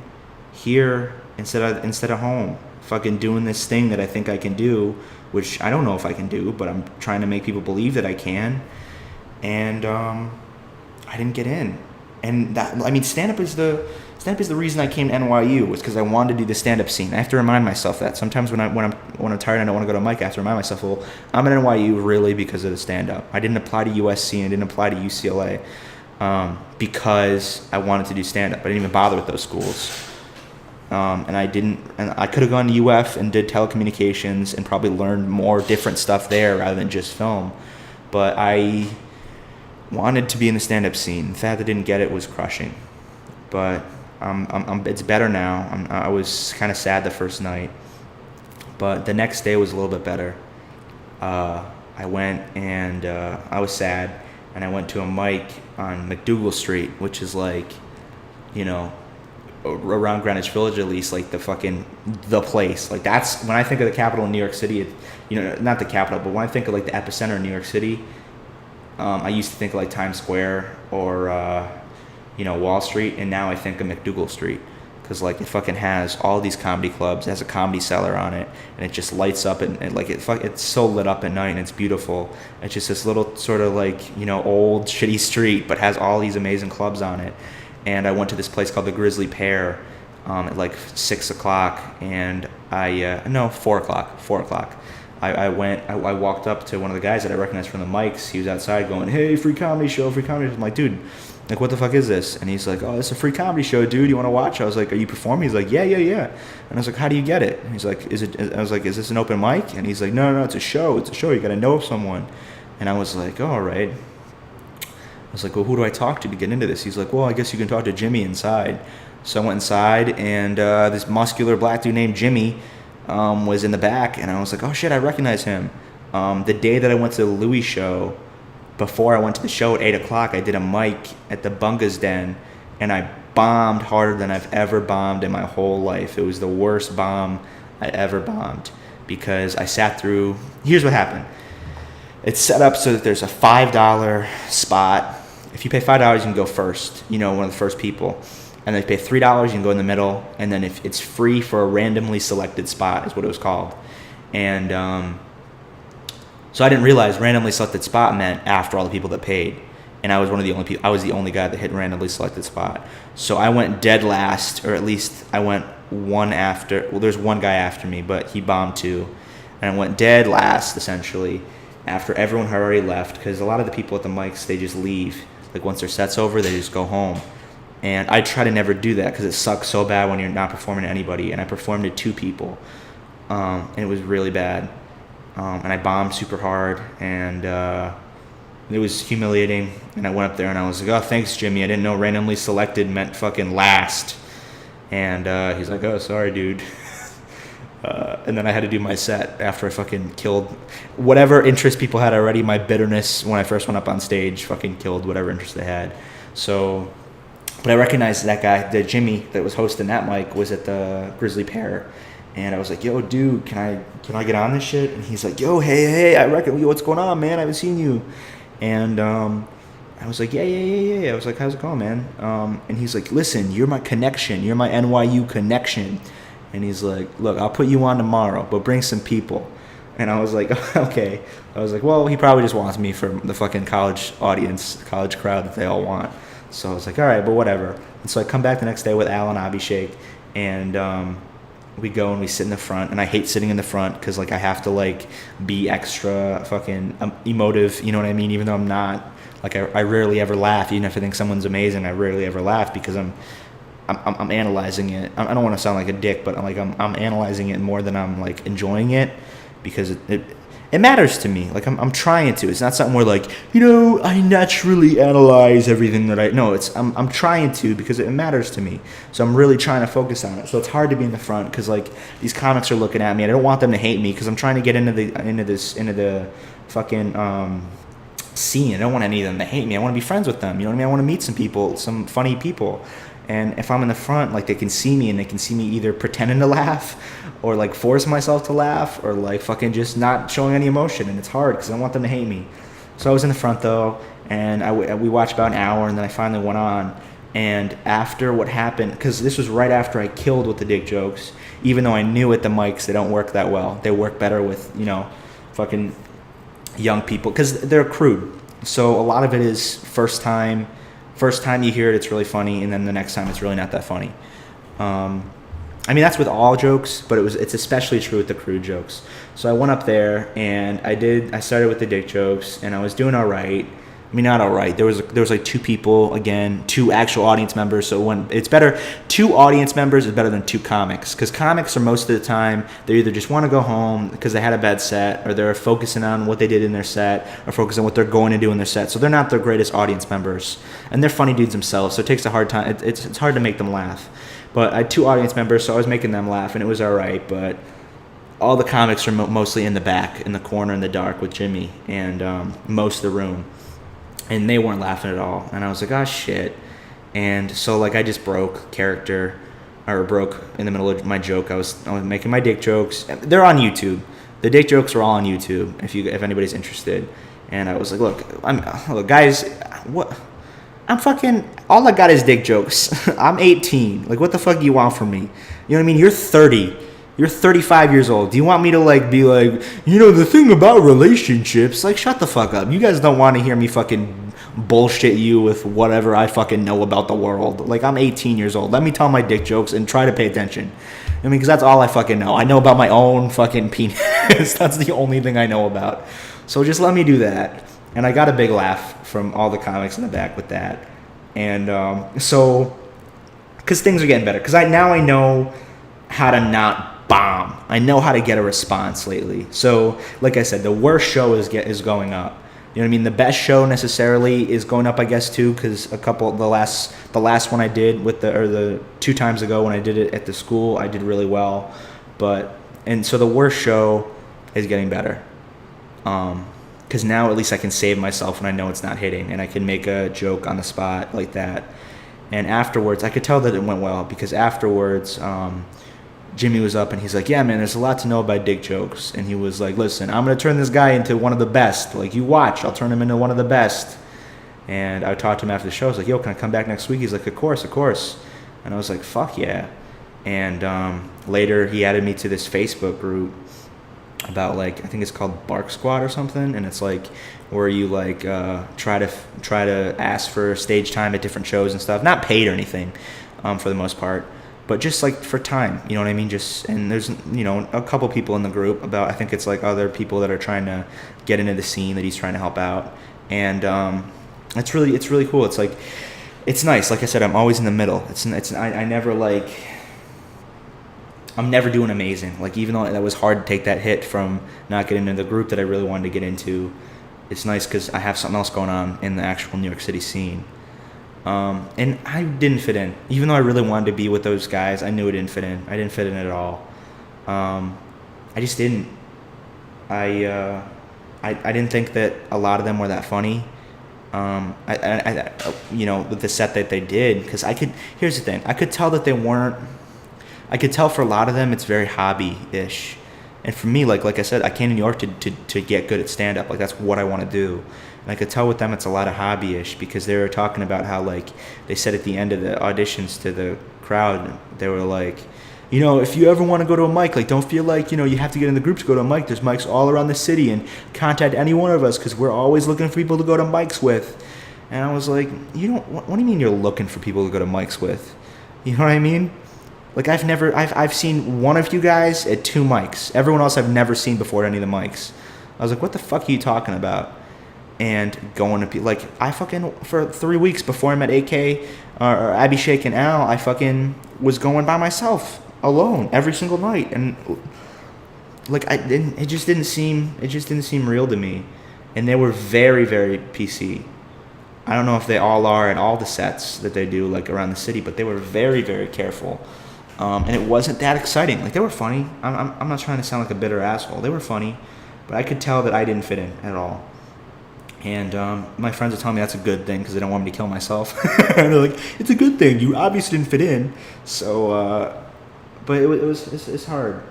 here instead of home, fucking doing this thing that I think I can do, which I don't know if I can do, but I'm trying to make people believe that I can. And I didn't get in. And that, I mean, stand-up is the reason I came to NYU, was because I wanted to do the stand-up scene. I have to remind myself that sometimes when I'm tired and I don't want to go to Mike, I have to remind myself, well, I'm at NYU really because of the stand-up. I didn't apply to USC and I didn't apply to UCLA. Because I wanted to do stand-up. I didn't even bother with those schools. And I could have gone to UF and did telecommunications and probably learned more different stuff there rather than just film. But I wanted to be in the stand-up scene. The fact that I didn't get it was crushing. But it's better now. I was kind of sad the first night. But the next day was a little bit better. I went and I was sad. And I went to a mic on McDougal Street, which is like, you know, around Greenwich Village at least, like the place. Like that's, when I think of the capital in New York City, not the capital, but when I think of like the epicenter in New York City, I used to think of like Times Square or, Wall Street, and now I think of McDougal Street. Because like it fucking has all these comedy clubs. It has a Comedy Cellar on it, and it just lights up, and like it's so lit up at night, and it's beautiful. It's just this little sort of like old shitty street, but has all these amazing clubs on it. And I went to this place called the Grizzly Pear at like 6 o'clock, and 4 o'clock. 4 o'clock. I walked up to one of the guys that I recognized from the mics. He was outside going, "Hey, free comedy show, free comedy." I'm like, dude, like, what the fuck is this? And he's like, "Oh, it's a free comedy show, dude. You want to watch?" I was like, "Are you performing?" He's like, yeah. And I was like, "How do you get it?" And he's like, I was like, "Is this an open mic?" And he's like, no, it's a show. It's a show. You got to know someone. And I was like, "Oh, all right." I was like, "Well, who do I talk to get into this?" He's like, "Well, I guess you can talk to Jimmy inside." So I went inside, and this muscular black dude named Jimmy was in the back, and I was like, "Oh shit, I recognize him." The day that I went to the Louis show, before I went to the show at 8 o'clock, I did a mic at the Bunga's Den, and I bombed harder than I've ever bombed in my whole life. It was the worst bomb I ever bombed, because I sat through, here's what happened. It's set up so that there's a $5 spot. If you pay $5, you can go first, one of the first people. And then if you pay $3, you can go in the middle. And then if it's free for a randomly selected spot is what it was called. And so I didn't realize randomly selected spot meant after all the people that paid. And I was one of the only people. I was the only guy that hit randomly selected spot. So I went dead last, or at least I went one after. Well, there's one guy after me, but he bombed too. And I went dead last, essentially, after everyone had already left, because a lot of the people at the mics, they just leave. Like once their set's over, they just go home. And I try to never do that because it sucks so bad when you're not performing to anybody. And I performed to 2 people, and it was really bad. And I bombed super hard, and It was humiliating, and I went up there and I was like, "Oh, thanks, Jimmy. I didn't know randomly selected meant fucking last." And he's like, "Oh, sorry, dude." And then I had to do my set after I fucking killed whatever interest people had already. My bitterness when I first went up on stage fucking killed whatever interest they had. So, but I recognized that guy, the Jimmy that was hosting that mic, was at the Grizzly Pear. And I was like, "Yo, dude, can I get on this shit?" And he's like, "Yo, hey, I reckon, what's going on, man? I haven't seen you." And I was like, yeah. I was like, "How's it going, man?" And he's like, "Listen, you're my connection. You're my NYU connection." And he's like, "Look, I'll put you on tomorrow, but bring some people." And I was like, "Okay." I was like, "Well, he probably just wants me for the fucking college audience, college crowd that they all want." So I was like, "All right, but whatever." And so I come back the next day with Al and Abhishek, and we go and we sit in the front. And I hate sitting in the front because like I have to like be extra fucking emotive, you know what I mean? Even though I'm not. Like I rarely ever laugh, even if I think someone's amazing. I rarely ever laugh because I'm analyzing it. I don't want to sound like a dick, but I'm analyzing it more than I'm like enjoying it, because it matters to me. Like I'm trying to. It's not something where like, I naturally analyze everything that I'm trying to, because it matters to me. So I'm really trying to focus on it. So it's hard to be in the front because like these comics are looking at me and I don't want them to hate me because I'm trying to get into the fucking scene. I don't want any of them to hate me. I want to be friends with them. You know what I mean? I want to meet some people, some funny people. And if I'm in the front, like they can see me and they can see me either pretending to laugh or like force myself to laugh or like fucking just not showing any emotion. And it's hard because I don't want them to hate me. So I was in the front though, and we watched about an hour, and then I finally went on. And after what happened, because this was right after I killed with the dick jokes, even though I knew at the mics they don't work that well. They work better with, fucking young people because they're crude. So a lot of it is first time you hear it, it's really funny, and then the next time it's really not that funny. I mean, that's with all jokes, but it's especially true with the crude jokes. So I went up there and I started with the dick jokes, and I was doing all right. I mean, not all right. There was like two people, again, two actual audience members. So when it's better, two audience members is better than two comics, because comics are most of the time they either just want to go home because they had a bad set, or they're focusing on what they did in their set, or focusing on what they're going to do in their set. So they're not their greatest audience members, and they're funny dudes themselves. So it takes a hard time. It's hard to make them laugh. But I had two audience members, so I was making them laugh, and it was all right. But all the comics are mostly in the back, in the corner, in the dark with Jimmy and most of the room. And they weren't laughing at all. And I was like, oh, shit. And so, like, I just broke character, or broke in the middle of my joke. I was making my dick jokes. They're on YouTube. The dick jokes are all on YouTube, if anybody's interested. And I was like, look, guys, what? I'm fucking, all I got is dick jokes. I'm 18. Like, what the fuck do you want from me? You know what I mean? You're 30. You're 35 years old. Do you want me to, like, be like, the thing about relationships? Like, shut the fuck up. You guys don't want to hear me fucking bullshit you with whatever I fucking know about the world. Like, I'm 18 years old. Let me tell my dick jokes and try to pay attention. I mean, because that's all I fucking know. I know about my own fucking penis. That's the only thing I know about. So just let me do that. And I got a big laugh from all the comics in the back with that. And so, because things are getting better. Because I know how to not bomb. I know how to get a response lately. So, like I said, the worst show is going up. You know what I mean? The best show necessarily is going up, I guess, too, because the last one I did the 2 times ago when I did it at the school, I did really well. And so the worst show is getting better. Because now at least I can save myself when I know it's not hitting, and I can make a joke on the spot like that. And afterwards, I could tell that it went well, because afterwards, Jimmy was up and he's like, yeah, man, there's a lot to know about dick jokes. And he was like, listen, I'm going to turn this guy into one of the best. Like, you watch, I'll turn him into one of the best. And I talked to him after the show. I was like, yo, can I come back next week? He's like, of course. And I was like, fuck yeah. And later he added me to this Facebook group about, like, I think it's called Bark Squad or something. And it's like where you like try to ask for stage time at different shows and stuff. Not paid or anything for the most part. But just like for time, you know what I mean? And there's, a couple people in the group I think it's like other people that are trying to get into the scene that he's trying to help out. And it's really cool. It's like, it's nice. Like I said, I'm always in the middle. I'm never doing amazing. Like, even though that was hard to take that hit from not getting into the group that I really wanted to get into, it's nice because I have something else going on in the actual New York City scene. And I didn't fit in. Even though I really wanted to be with those guys, I knew I didn't fit in. I didn't fit in at all. I just didn't. I didn't think that a lot of them were that funny. With the set that they did, because here's the thing, I could tell that they weren't, I could tell for a lot of them it's very hobby-ish. And for me, like I said, I came to New York to get good at stand-up. Like, that's what I want to do. And I could tell with them it's a lot of hobby-ish, because they were talking about how, like, they said at the end of the auditions to the crowd, they were like, if you ever want to go to a mic, like, don't feel like, you have to get in the group to go to a mic. There's mics all around the city, and contact any one of us, because we're always looking for people to go to mics with. And I was like, what do you mean you're looking for people to go to mics with? You know what I mean? Like, I've seen one of you guys at 2 mics. Everyone else I've never seen before at any of the mics. I was like, what the fuck are you talking about? And going to like, I fucking, for 3 weeks before I met AK or Abby Shake and Al, I fucking was going by myself alone every single night. And like, it just didn't seem real to me. And they were very, very PC. I don't know if they all are at all the sets that they do, like, around the city, but they were very, very careful. And it wasn't that exciting. Like, they were funny. I'm not trying to sound like a bitter asshole. They were funny, but I could tell that I didn't fit in at all. And my friends are telling me that's a good thing because they don't want me to kill myself. And they're like, it's a good thing. You obviously didn't fit in. So, but it's hard.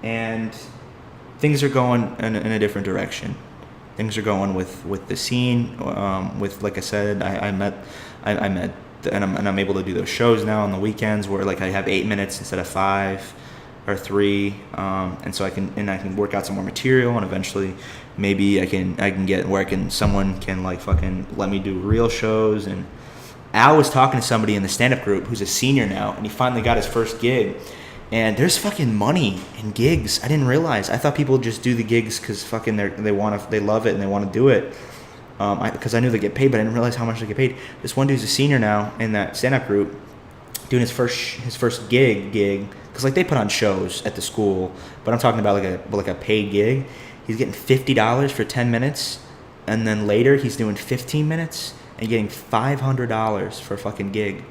And things are going in a different direction. Things are going with the scene. With, like I said, I met, and I'm able to do those shows now on the weekends where, like, I have 8 minutes instead of 5 or 3, and so I can work out some more material, and eventually maybe I can get where someone can, like, fucking let me do real shows. And Al was talking to somebody in the stand-up group who's a senior now, and he finally got his first gig. And there's fucking money in gigs. I didn't realize. I thought people just do the gigs because fucking they love it and they want to do it. Because I knew they get paid, but I didn't realize how much they get paid. This one dude's a senior now in that stand-up group, doing his first gig. Because, like, they put on shows at the school, but I'm talking about like a paid gig. He's getting $50 for 10 minutes, and then later he's doing 15 minutes and getting $500 for a fucking gig.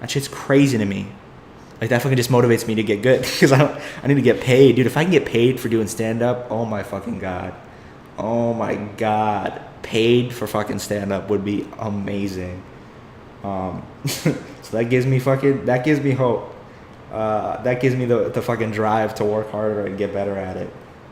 That shit's crazy to me. Like, that fucking just motivates me to get good because I need to get paid. Dude, if I can get paid for doing stand-up, oh my fucking God. Oh my God. Paid for fucking stand-up would be amazing. So that gives me hope. That gives me the fucking drive to work harder and get better at it.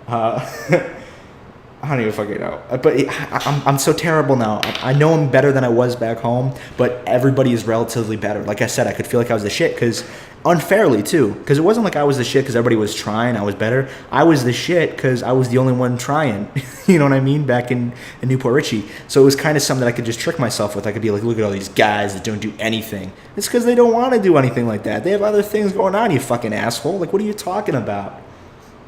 I don't even fucking know. But I'm so terrible now. I know I'm better than I was back home, but everybody is relatively better. Like I said, I could feel like I was the shit because unfairly too. Because it wasn't like I was the shit because everybody was trying. I was better. I was the shit because I was the only one trying. You know what I mean? Back in Newport Richie. So it was kind of something that I could just trick myself with. I could be like, look at all these guys that don't do anything. It's because they don't want to do anything like that. They have other things going on, you fucking asshole. Like, what are you talking about?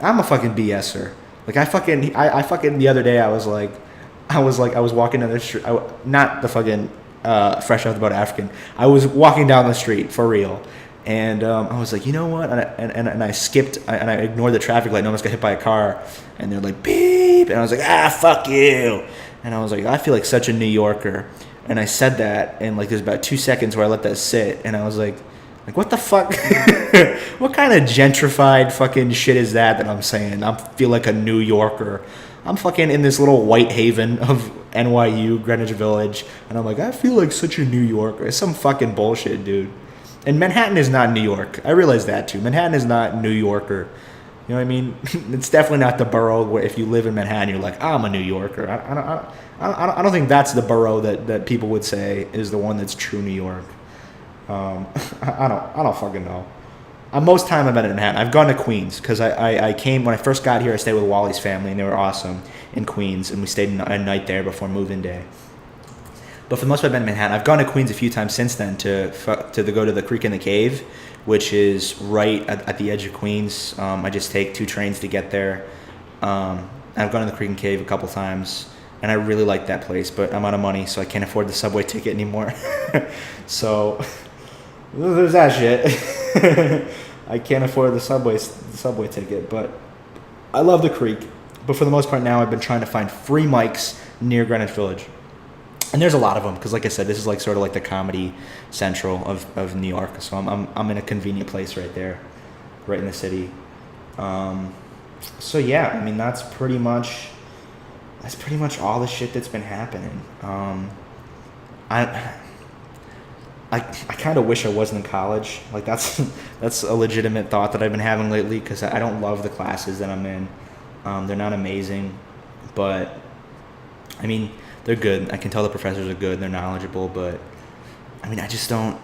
I'm a fucking BSer. Like, I fucking the other day I was walking down the street, not the fucking fresh out the boat African. I was walking down the street for real, and I was like, you know what? And I skipped and I ignored the traffic light. No one's got hit by a car, and they're like beep, and I was like, fuck you, and I was like, I feel like such a New Yorker, and I said that, and like there's about 2 seconds where I let that sit, and I was like, what the fuck? What kind of gentrified fucking shit is that I'm saying? I feel like a New Yorker. I'm fucking in this little white haven of NYU, Greenwich Village, and I'm like, I feel like such a New Yorker. It's some fucking bullshit, dude. And Manhattan is not New York. I realize that, too. Manhattan is not New Yorker. You know what I mean? It's definitely not the borough where if you live in Manhattan, you're like, I'm a New Yorker. I don't think that's the borough that people would say is the one that's true New York. I don't fucking know. Most time I've been in Manhattan. I've gone to Queens because I came when I first got here. I stayed with Wally's family and they were awesome in Queens, and we stayed a night there before move-in day. But for the most part, I've been in Manhattan. I've gone to Queens a few times since then to go to the Creek and the Cave, which is right at the edge of Queens. I just take 2 trains to get there. I've gone to the Creek and Cave a couple times, and I really like that place. But I'm out of money, so I can't afford the subway ticket anymore. So there's that shit. I can't afford the subway ticket, but I love the Creek. But for the most part now, I've been trying to find free mics near Greenwich Village. And there's a lot of them because, like I said, this is like sort of like the Comedy Central of New York. So I'm in a convenient place right there, right in the city. So yeah, I mean that's pretty much all the shit that's been happening. I kind of wish I wasn't in college. Like that's a legitimate thought that I've been having lately because I don't love the classes that I'm in. They're not amazing, but I mean they're good. I can tell the professors are good. They're knowledgeable, but I mean I just don't.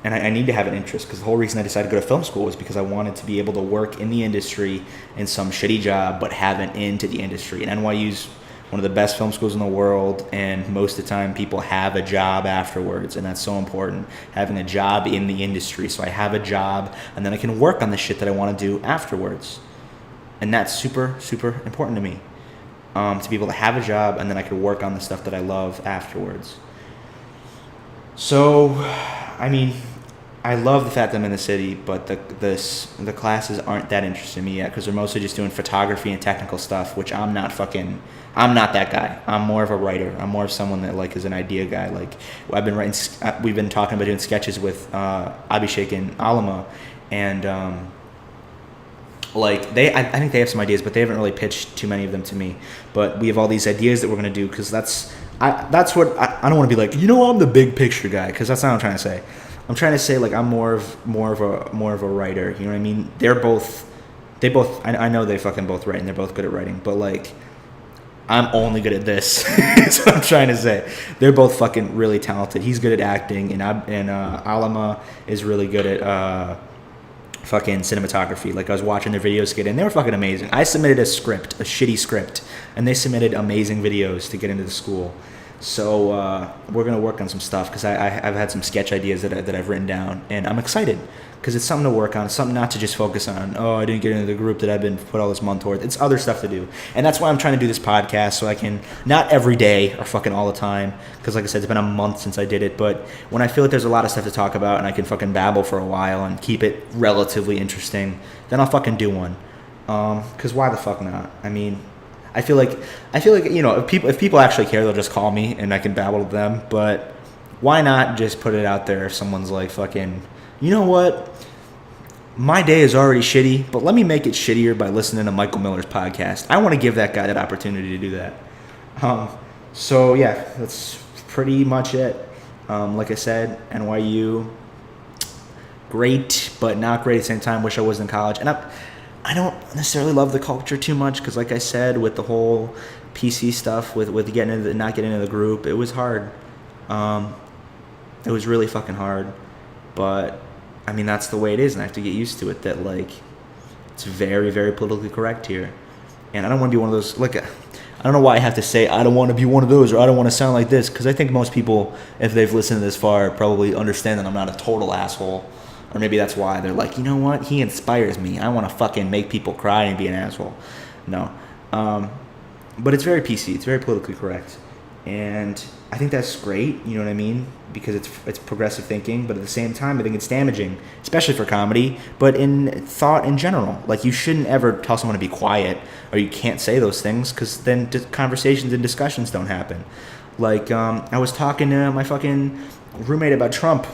And I need to have an interest because the whole reason I decided to go to film school was because I wanted to be able to work in the industry in some shitty job, but have an into the industry. And NYU's one of the best film schools in the world, and most of the time people have a job afterwards, and that's so important, having a job in the industry. So I have a job, and then I can work on the shit that I want to do afterwards. And that's super, super important to me, to be able to have a job, and then I can work on the stuff that I love afterwards. So, I mean, I love the fact that I'm in the city, but the classes aren't that interested in me yet because they're mostly just doing photography and technical stuff, which I'm not that guy. I'm more of a writer. I'm more of someone that like is an idea guy. Like we've been talking about doing sketches with Abhishek and Alama, and I think they have some ideas, but they haven't really pitched too many of them to me. But we have all these ideas that we're gonna do because that's what I don't want to be like. I'm the big picture guy because that's not what I'm trying to say. I'm trying to say like I'm more of a writer. You know what I mean? They both. I know they fucking both write and they're both good at writing, but like I'm only good at this. That's what I'm trying to say. They're both fucking really talented. He's good at acting, and Alama is really good at fucking cinematography. Like I was watching their videos get in, they were fucking amazing. I submitted a shitty script, and they submitted amazing videos to get into the school. So we're gonna work on some stuff because I've had some sketch ideas that I've written down, and I'm excited because it's something to work on. It's something not to just focus on. Oh, I didn't get into the group that I've been put all this month towards. It's other stuff to do, and that's why I'm trying to do this podcast so I can not every day or fucking all the time because like I said, it's been a month since I did it. But when I feel like there's a lot of stuff to talk about and I can fucking babble for a while and keep it relatively interesting, then I'll fucking do one. Because why the fuck not? I mean. I feel like if people actually care, they'll just call me and I can babble to them. But why not just put it out there if someone's like fucking, you know what? My day is already shitty, but let me make it shittier by listening to Michael Miller's podcast. I want to give that guy that opportunity to do that. So yeah, that's pretty much it. Like I said, NYU, great, but not great at the same time. Wish I was in college, and I don't necessarily love the culture too much because, like I said, with the whole PC stuff, with not getting into the group, it was hard. It was really fucking hard. But, I mean, that's the way it is, and I have to get used to it, that, like, it's very, very politically correct here. And I don't want to be one of those, like, I don't know why I have to say I don't want to be one of those or I don't want to sound like this because I think most people, if they've listened this far, probably understand that I'm not a total asshole. Or maybe that's why they're like, you know what? He inspires me. I want to fucking make people cry and be an asshole. No. But it's very PC. It's very politically correct. And I think that's great, you know what I mean? Because it's progressive thinking. But at the same time, I think it's damaging, especially for comedy, but in thought in general. Like, you shouldn't ever tell someone to be quiet or you can't say those things because then conversations and discussions don't happen. Like, I was talking to my fucking roommate about Trump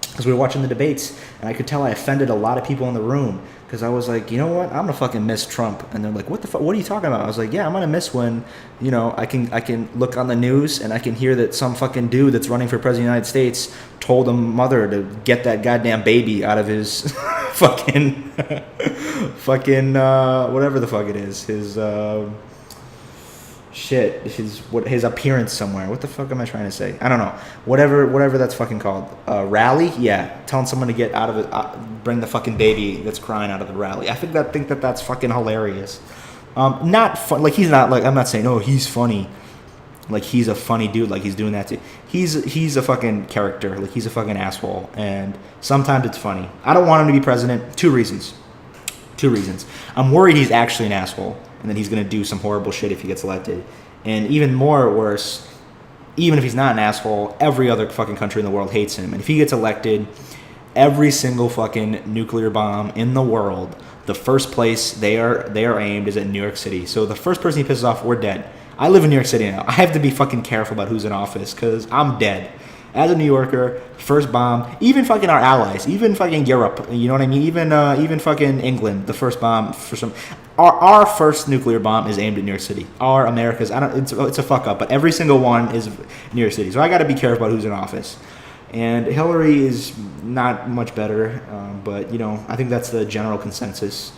because we were watching the debates, and I could tell I offended a lot of people in the room because I was like, you know what, I'm gonna fucking miss Trump. And they're like, what the fuck, what are you talking about? I was like, yeah, I'm gonna miss when, I can look on the news and I can hear that some fucking dude that's running for president of the United States told a mother to get that goddamn baby out of his fucking whatever the fuck it is, his his appearance somewhere. What the fuck am I trying to say? I don't know. Whatever that's fucking called. Rally? Yeah. Telling someone to get out of it, bring the fucking baby that's crying out of the rally. I think that's fucking hilarious. Not fun. Like, he's not, like, I'm not saying, oh, he's funny. Like, he's a funny dude. Like, he's doing that too. He's a fucking character. Like, he's a fucking asshole. And sometimes it's funny. I don't want him to be president. Two reasons. I'm worried he's actually an asshole, and then he's going to do some horrible shit if he gets elected. And even more worse, even if he's not an asshole, every other fucking country in the world hates him. And if he gets elected, every single fucking nuclear bomb in the world the first place they are aimed is at New York City. So the first person he pisses off, we're dead. I live in New York City now. I have to be fucking careful about who's in office because I'm dead. As a New Yorker, first bomb, even fucking our allies, even fucking Europe, you know what I mean? Even fucking England, the first bomb for some. Our first nuclear bomb is aimed at New York City. Our America's, it's a fuck up, but every single one is New York City. So I got to be careful about who's in office. And Hillary is not much better, but you know, I think that's the general consensus.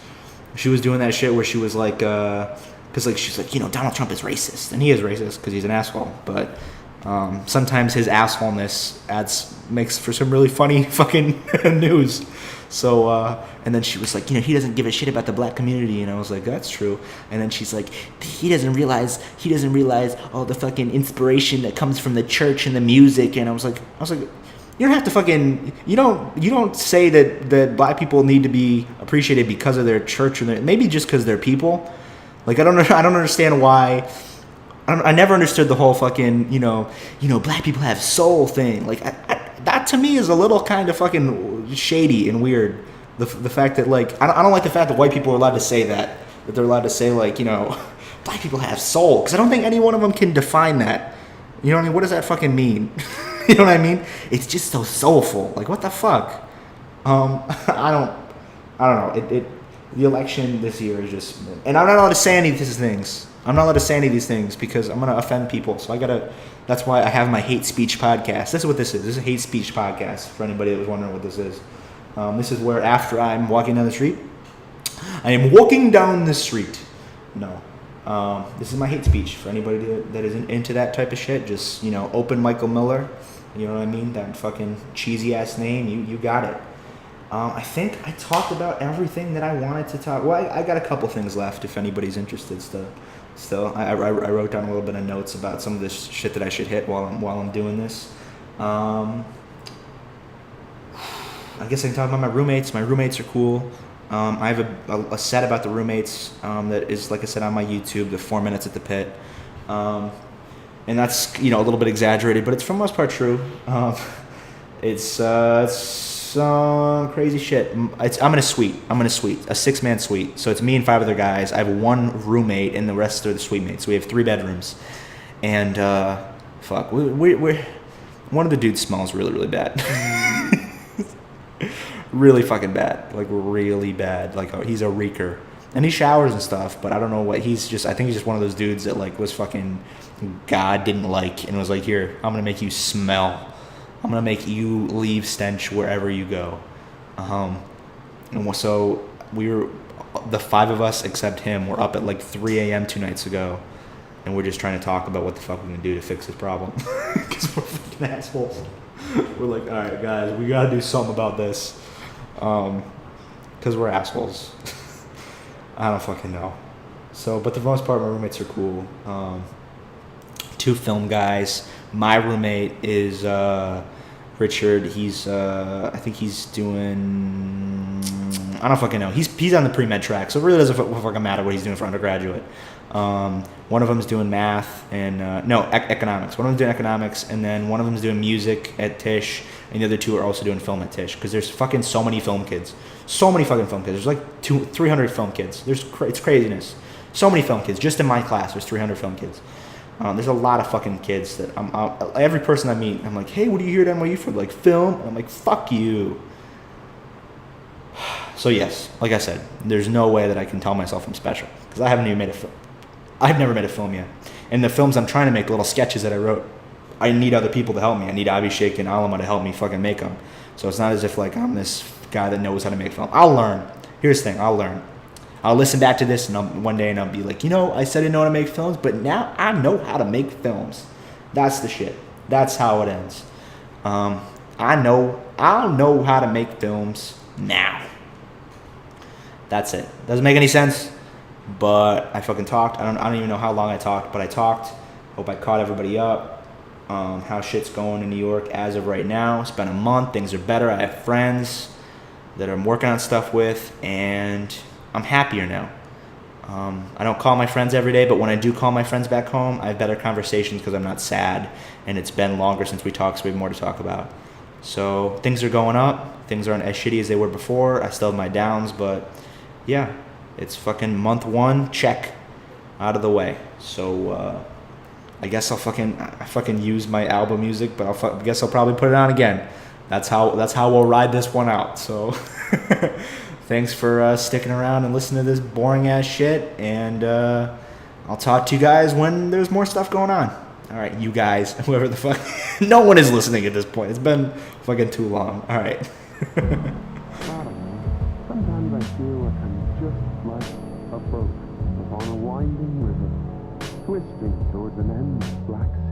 She was doing that shit where she was like, because like she's like, you know, Donald Trump is racist, and he is racist because he's an asshole, but. Sometimes his assholeness makes for some really funny fucking news. So, and then she was like, you know, he doesn't give a shit about the black community, and I was like, that's true. And then she's like, he doesn't realize all the fucking inspiration that comes from the church and the music. And I was like, you don't have to fucking, you don't say that black people need to be appreciated because of their church or maybe just because they're people. Like I don't understand why. I never understood the whole fucking, you know, black people have soul thing. Like, that to me is a little kind of fucking shady and weird. The fact that, like, I don't like the fact that white people are allowed to say that they're allowed to say, like, you know, black people have soul. Because I don't think any one of them can define that. You know what I mean? What does that fucking mean? You know what I mean? It's just so soulful. Like, what the fuck? I don't know. The election this year is just, and I'm not allowed to say any of these things. I'm not allowed to say any of these things because I'm going to offend people. So that's why I have my hate speech podcast. This is what this is. This is a hate speech podcast for anybody that was wondering what this is. This is where after I'm walking down the street, I am walking down the street. No. This is my hate speech for anybody that is into that type of shit. Just, you know, open Michael Miller. You know what I mean? That fucking cheesy ass name. You got it. I think I talked about everything that I wanted to talk. Well, I got a couple things left if anybody's interested still. I wrote down a little bit of notes about some of this shit that I should hit while I'm doing this. I guess I can talk about my roommates. My roommates are cool. I have a set about the roommates that is, like I said, on my YouTube, the 4 Minutes at the Pit. And that's, you know, a little bit exaggerated, but it's for the most part true. It's some crazy shit. I'm in a suite, a 6-man suite. So it's me and 5 other guys. I have one roommate, and the rest are the suite mates. We have 3 bedrooms, and fuck, we're one of the dudes smells really, really bad, really fucking bad, like really bad. Like he's a reeker, and he showers and stuff. But I don't know what he's just. I think he's just one of those dudes that like was fucking God didn't like, and was like, here, I'm gonna make you smell. I'm going to make you leave stench wherever you go. And so we were, the 5 of us except him, were up at like 3 a.m. 2 nights ago. And we're just trying to talk about what the fuck we can do to fix this problem. Because we're fucking assholes. We're like, all right, guys, we got to do something about this. Because we're assholes. I don't fucking know. So, but for the most part, my roommates are cool. 2 film guys. My roommate is Richard. He's I think he's doing, I don't fucking know. He's on the pre-med track, so it really doesn't fucking matter what he's doing for undergraduate. One of them's doing math and economics. One of them's doing economics, and then one of them's doing music at Tisch, and the other 2 are also doing film at Tisch. Because there's fucking so many film kids, so many fucking film kids. There's like 300 film kids. It's craziness. So many film kids. Just in my class, there's 300 film kids. There's a lot of fucking kids that every person I meet, I'm like, hey, what do you here at NYU for? Like, film? And I'm like, fuck you. So yes, like I said, there's no way that I can tell myself I'm special because I haven't even made a film. I've never made a film yet. And the films I'm trying to make, little sketches that I wrote, I need other people to help me. I need Abhishek and Alama to help me fucking make them. So it's not as if like I'm this guy that knows how to make film. I'll learn. Here's the thing, I'll learn. I'll listen back to this and one day and I'll be like, you know, I said I didn't know how to make films, but now I know how to make films. That's the shit. That's how it ends. I'll know how to make films now. That's it. Doesn't make any sense, but I fucking talked. I don't even know how long I talked, but I talked. Hope I caught everybody up. How shit's going in New York as of right now. It's been a month. Things are better. I have friends that I'm working on stuff with, and I'm happier now. I don't call my friends every day, but when I do call my friends back home, I have better conversations because I'm not sad, and it's been longer since we talked, so we have more to talk about. So things are going up. Things aren't as shitty as they were before. I still have my downs, but yeah, it's fucking month 1 check out of the way. So I guess I fucking use my album music, but I guess I'll probably put it on again. That's how we'll ride this one out. So thanks for sticking around and listening to this boring ass shit, and I'll talk to you guys when there's more stuff going on. All right, you guys, whoever the fuck, no one is listening at this point. It's been fucking too long. All right. Sometimes I feel like I'm just like a boat upon a winding river, twisting towards an endless black sea.